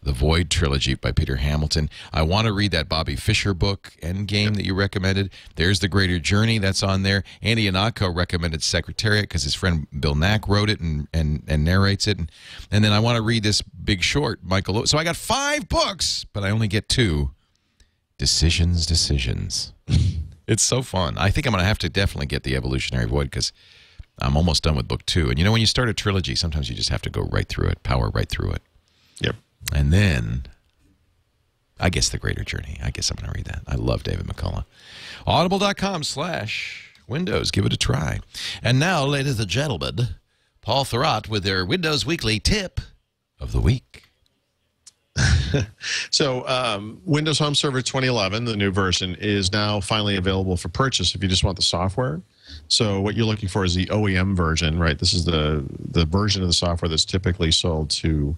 A: Void trilogy by Peter Hamilton. I want to read that Bobby Fischer book, Endgame, that you recommended. There's The Greater Journey that's on there. Andy Anako recommended Secretariat because his friend Bill Knack wrote it and narrates it. And then I want to read this Big Short, Michael Lewis. So I got 5 books, but I only get 2. Decisions. It's so fun. I think I'm going to have to definitely get The Evolutionary Void because I'm almost done with book 2. And when you start a trilogy, sometimes you just have to go right through it, power right through it.
E: Yep.
A: And then, I guess The Greater Journey. I guess I'm going to read that. I love David McCullough. Audible.com/Windows. Give it a try. And now, ladies and gentlemen, Paul Thurrott with their Windows Weekly Tip of the Week.
E: So, Windows Home Server 2011, the new version, is now finally available for purchase if you just want the software. So what you're looking for is the OEM version, right? This is the version of the software that's typically sold to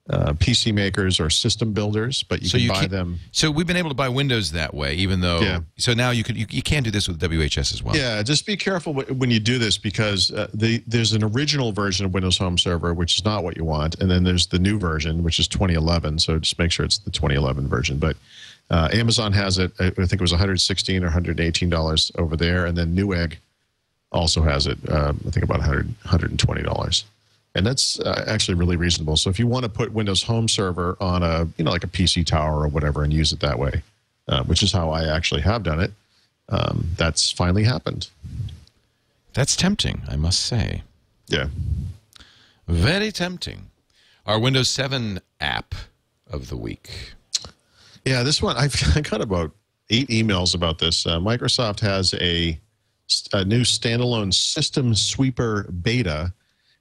E: PC makers or system builders, but you can buy them.
A: So we've been able to buy Windows that way, even though. Yeah. So now you can do this with WHS as well.
E: Yeah, just be careful when you do this because there's an original version of Windows Home Server, which is not what you want, and then there's the new version, which is 2011. So just make sure it's the 2011 version. But Amazon has it. I think it was $116 or $118 over there, and then Newegg also has it. I think about $120. And that's actually really reasonable. So if you want to put Windows Home Server on a, like a PC tower or whatever and use it that way, which is how I actually have done it, that's finally happened.
A: That's tempting, I must say.
E: Yeah.
A: Very tempting. Our Windows 7 app of the week.
E: Yeah, this one, I got about 8 emails about this. Microsoft has a new standalone System Sweeper beta.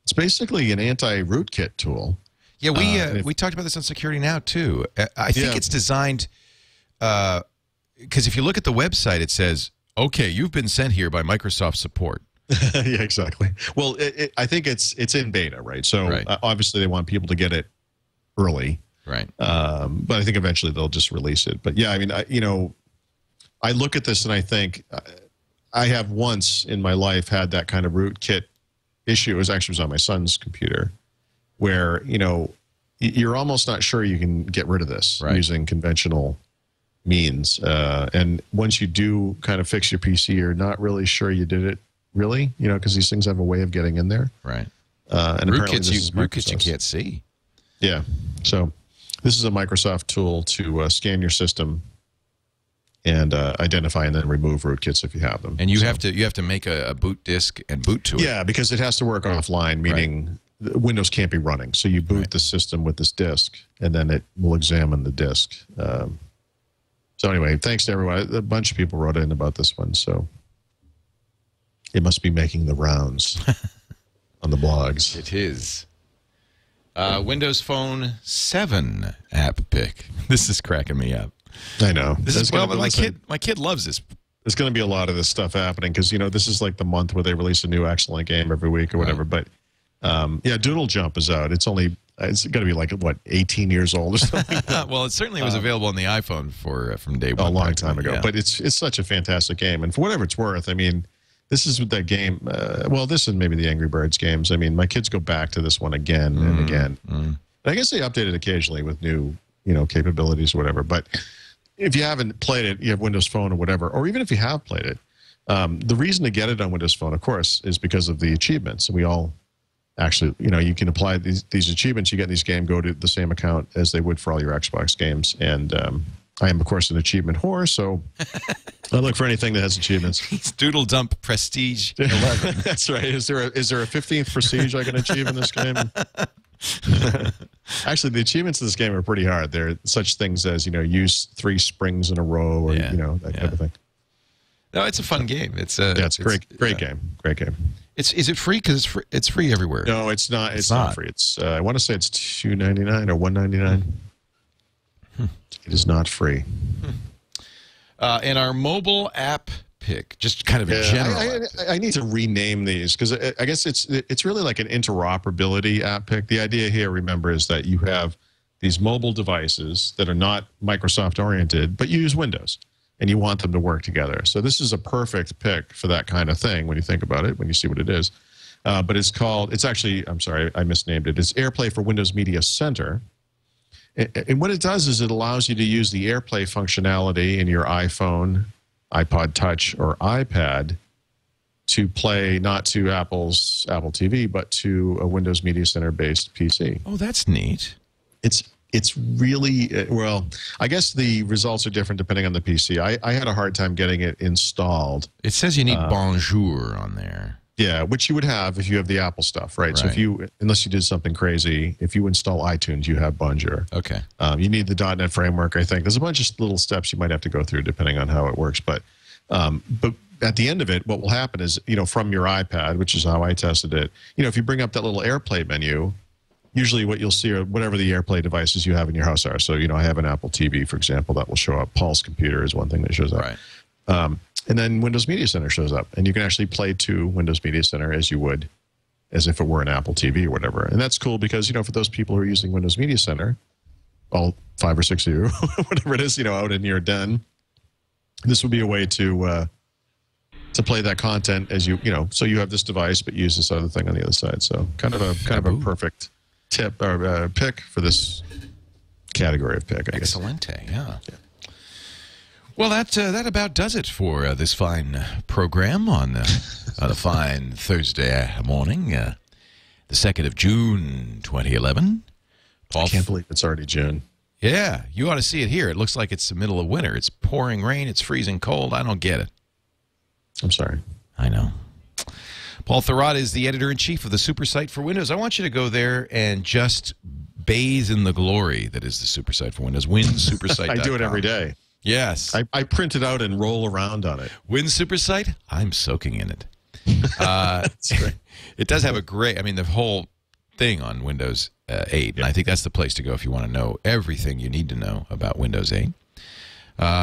E: It's basically an anti-rootkit tool.
A: Yeah, we talked about this on Security Now, too. I think it's designed, because if you look at the website, it says, okay, you've been sent here by Microsoft support.
E: Yeah, exactly. Well, I think it's in beta, right? So obviously they want people to get it early.
A: Right.
E: But I think eventually they'll just release it. But yeah, I mean, I look at this and I think I have once in my life had that kind of rootkit issue. It was on my son's computer where, you're almost not sure you can get rid of this using conventional means. And once you do kind of fix your PC, you're not really sure you did it really, because these things have a way of getting in there.
A: Right.
E: And
A: rootkits you can't see.
E: Yeah. So this is a Microsoft tool to scan your system and identify and then remove rootkits if you have them.
A: And you have to make a boot disk and boot to it.
E: Yeah, because it has to work offline, meaning Windows can't be running. So you boot the system with this disk, and then it will examine the disk. So anyway, thanks to everyone. A bunch of people wrote in about this one. So It must be making the rounds on the blogs.
A: It is. Windows Phone 7 app pick. This is cracking me up.
E: I know.
A: This is well, but my kid loves this.
E: There's going to be a lot of this stuff happening because, this is like the month where they release a new excellent game every week or whatever. Right. But, Doodle Jump is out. It's going to be like, 18 years old or something?
A: Well, it certainly was available on the iPhone from day one.
E: A long time ago. Yeah. But it's such a fantastic game. And for whatever it's worth, this is that game. This and maybe the Angry Birds games. My kids go back to this one again and again. And I guess they update it occasionally with new, capabilities or whatever. But if you haven't played it, you have Windows Phone or whatever, or even if you have played it, the reason to get it on Windows Phone, of course, is because of the achievements. And we all actually, you can apply these achievements. You get these games, go to the same account as they would for all your Xbox games. And I am, of course, an achievement whore, so I look for anything that has achievements.
A: It's Doodle Dump Prestige 11.
E: That's right. Is there a 15th Prestige I can achieve in this game? Actually, the achievements in this game are pretty hard. They're such things as, use 3 springs in a row or, that kind of thing.
A: No, it's a fun game. It's a
E: great game. Great game.
A: Is it free? Because it's free everywhere.
E: No, it's not. It's not free. It's I want to say it's $2.99 or $1.99. It is not free.
A: And our mobile app pick, just kind of in general.
E: I need to rename these because I guess it's really like an interoperability app pick. The idea here, remember, is that you have these mobile devices that are not Microsoft oriented, but use Windows, and you want them to work together. So this is a perfect pick for that kind of thing when you think about it, when you see what it is. But it's actually, I'm sorry, I misnamed it. It's AirPlay for Windows Media Center. And what it does is it allows you to use the AirPlay functionality in your iPhone, iPod Touch, or iPad to play not to Apple's Apple TV, but to a Windows Media Center-based PC.
A: Oh, that's neat.
E: It's really, well, I guess the results are different depending on the PC. I had a hard time getting it installed.
A: It says you need Bonjour on there.
E: Yeah, which you would have if you have the Apple stuff, right? So unless you did something crazy, if you install iTunes, you have Bonjour.
A: Okay.
E: You need the .NET framework, I think. There's a bunch of little steps you might have to go through depending on how it works. But at the end of it, what will happen is, from your iPad, which is how I tested it, if you bring up that little AirPlay menu, usually what you'll see are whatever the AirPlay devices you have in your house are. So, I have an Apple TV, for example, that will show up. Paul's computer is one thing that shows up.
A: Right.
E: And then Windows Media Center shows up, and you can actually play to Windows Media Center as you would, as if it were an Apple TV or whatever. And that's cool because, for those people who are using Windows Media Center, all 5 or 6 of you, whatever it is, out in your den, this would be a way to play that content as so you have this device, but use this other thing on the other side. So kind of a perfect tip or pick for this category of pick, I guess.
A: Excellente, yeah. Well, that about does it for this fine program on a fine Thursday morning, the 2nd of June, 2011.
E: I can't believe it's already June.
A: Yeah, you ought to see it here. It looks like it's the middle of winter. It's pouring rain. It's freezing cold. I don't get it.
E: I'm sorry.
A: I know. Paul Thurrott is the editor-in-chief of the SuperSite for Windows. I want you to go there and just bathe in the glory that is the SuperSite for Windows. WinSuperSite.com.
E: I do it every day.
A: Yes.
E: I print it out and roll around on it.
A: WinSuperSite, I'm soaking in it. That's great. It does have a great, the whole thing on Windows 8, yep. And I think that's the place to go if you want to know everything you need to know about Windows 8.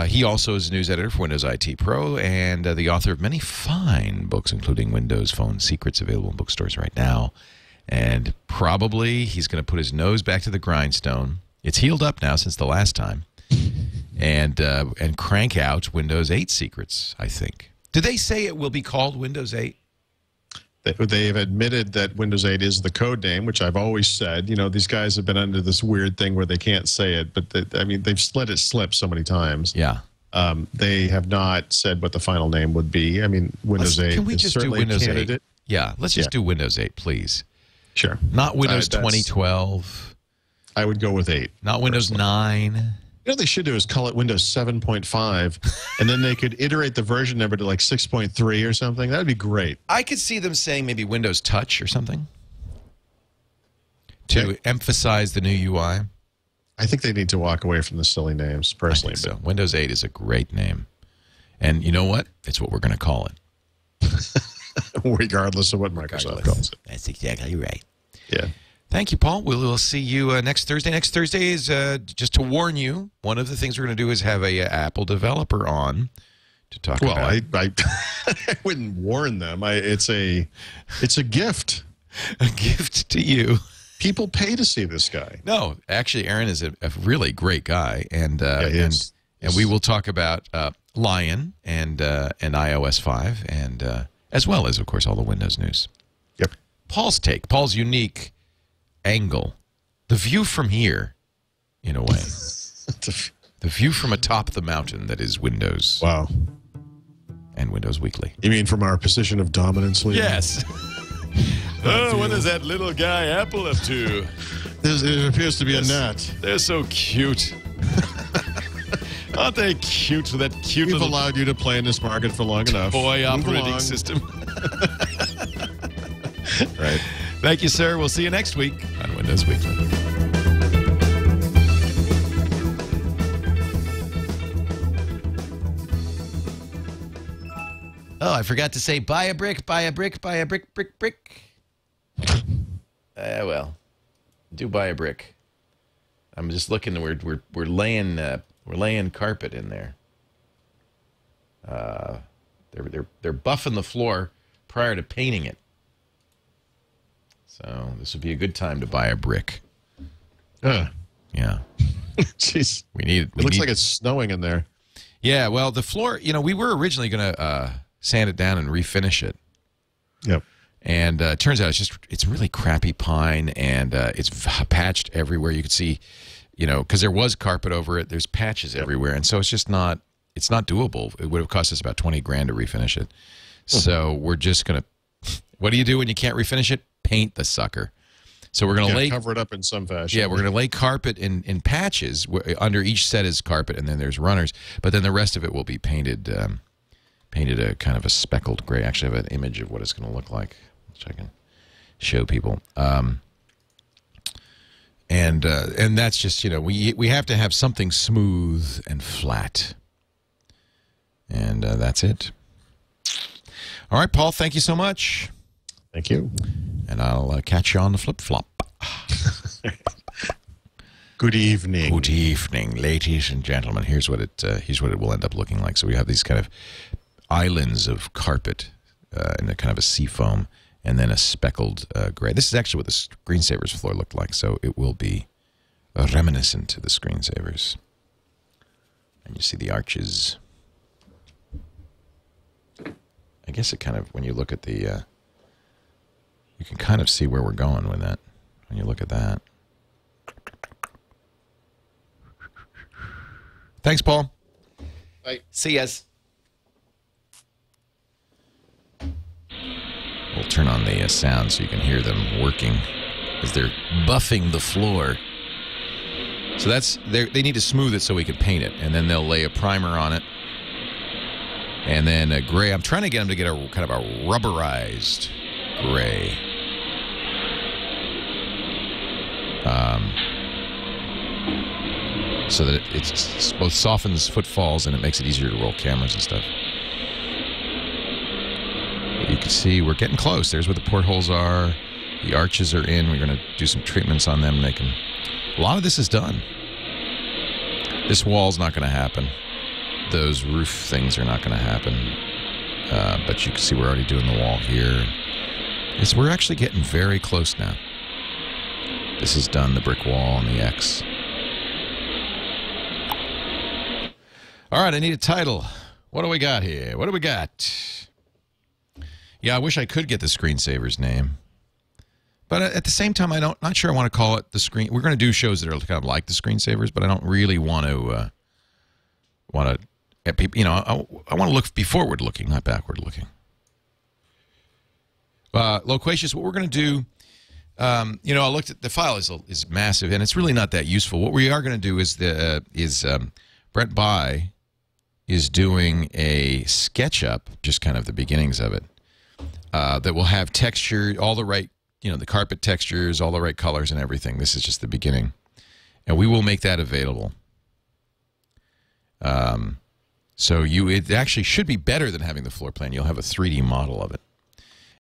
A: He also is a news editor for Windows IT Pro and the author of many fine books, including Windows Phone Secrets, available in bookstores right now. And probably he's going to put his nose back to the grindstone. It's healed up now since the last time. And crank out Windows 8 secrets, I think. Did they say it will be called Windows 8?
E: They've admitted that Windows 8 is the code name, which I've always said. These guys have been under this weird thing where they can't say it, but they've let it slip so many times.
A: Yeah.
E: They have not said what the final name would be. Windows 8
A: can we
E: is
A: just do
E: certainly
A: Windows
E: a candidate.
A: 8? Yeah, let's just do Windows 8, please.
E: Sure.
A: Not Windows 2012.
E: I would go with 8.
A: Not Windows 9.
E: What they should do is call it Windows 7.5, and then they could iterate the version number to like 6.3 or something. That would be great.
A: I could see them saying maybe Windows Touch or something to emphasize the new UI.
E: I think they need to walk away from the silly names, personally.
A: I think so. Windows 8 is a great name. And you know what? It's what we're going to call it.
E: regardless of what Microsoft calls it.
A: That's exactly right.
E: Yeah.
A: Thank you, Paul. We'll see you next Thursday. Next Thursday is, just to warn you, one of the things we're going to do is have a Apple developer on to talk about.
E: Well, I wouldn't warn them. It's a gift.
A: A gift to you.
E: People pay to see this guy.
A: No, actually, Aaron is a really great guy, and we will talk about Lion and iOS 5, and as well as, of course, all the Windows news.
E: Yep.
A: Paul's take, Paul's unique angle, the view from here, in a way, the view from atop the mountain that is Windows.
E: Wow.
A: And Windows Weekly.
E: You mean from our position of dominance, Lee?
A: Yes. Oh, what is that little guy Apple up to?
E: It appears to be a gnat.
A: They're so cute. Aren't they cute? That cute
E: We've
A: little
E: allowed you to play in this market for long enough.
A: toy
E: Move
A: operating
E: along.
A: system.
E: Right.
A: Thank you, sir. We'll see you next week on Windows Weekly. Oh, I forgot to say buy a brick, buy a brick, buy a brick, brick. Well, do buy a brick. I'm just looking. We're laying carpet in there. They're buffing the floor prior to painting it. So this would be a good time to buy a brick. Yeah.
E: Jeez.
A: It
E: looks like it's snowing in there.
A: Yeah. Well, the floor. We were originally going to sand it down and refinish it.
E: Yep.
A: And it turns out it's really crappy pine, and it's patched everywhere. You can see, because there was carpet over it. There's patches everywhere, and so it's just not. It's not doable. It would have cost us about $20,000 to refinish it. So we're just gonna. What do you do when you can't refinish it? Paint the sucker. So we're gonna
E: cover it up in some fashion.
A: Yeah, we're gonna lay carpet in patches. Under each set is carpet, and then there's runners. But then the rest of it will be painted. Painted a kind of a speckled gray. Actually, I have an image of what it's going to look like, which I can show people. And that's just, we have to have something smooth and flat. And that's it. All right, Paul, thank you so much.
E: Thank you.
A: And I'll catch you on the flip-flop.
E: Good evening.
A: Good evening, ladies and gentlemen. Here's what it will end up looking like. So we have these kind of islands of carpet in a kind of a sea foam, and then a speckled gray. This is actually what the screensavers floor looked like, so it will be reminiscent to the screensavers. And you see the arches. I guess it kind of, when you look at the, you can kind of see where we're going with that, when you look at that. Thanks, Paul.
E: Bye.
A: See yas. We'll turn on the sound so you can hear them working as they're buffing the floor. So they need to smooth it so we can paint it, and then they'll lay a primer on it, and then a gray. I'm trying to get them to get a kind of a rubberized gray. So that it both softens footfalls and it makes it easier to roll cameras and stuff. You can see we're getting close. There's where the portholes are. The arches are in. We're going to do some treatments on them. Make them. A lot of this is done. This wall's not going to happen. Those roof things are not going to happen. But you can see we're already doing the wall here. We're actually getting very close now. This is done, the brick wall and the X. All right, I need a title. What do we got here? What do we got? Yeah, I wish I could get the screensaver's name. But at the same time, not sure I want to call it the screen. We're going to do shows that are kind of like the screensavers, but I don't really want to, I want to be forward-looking, not backward-looking. Loquacious, what we're going to do, I looked at the file is massive, and it's really not that useful. What we are going to do is Brent By is doing a SketchUp, just kind of the beginnings of it, that will have texture, all the right, the carpet textures, all the right colors and everything. This is just the beginning. And we will make that available. So it actually should be better than having the floor plan. You'll have a 3D model of it.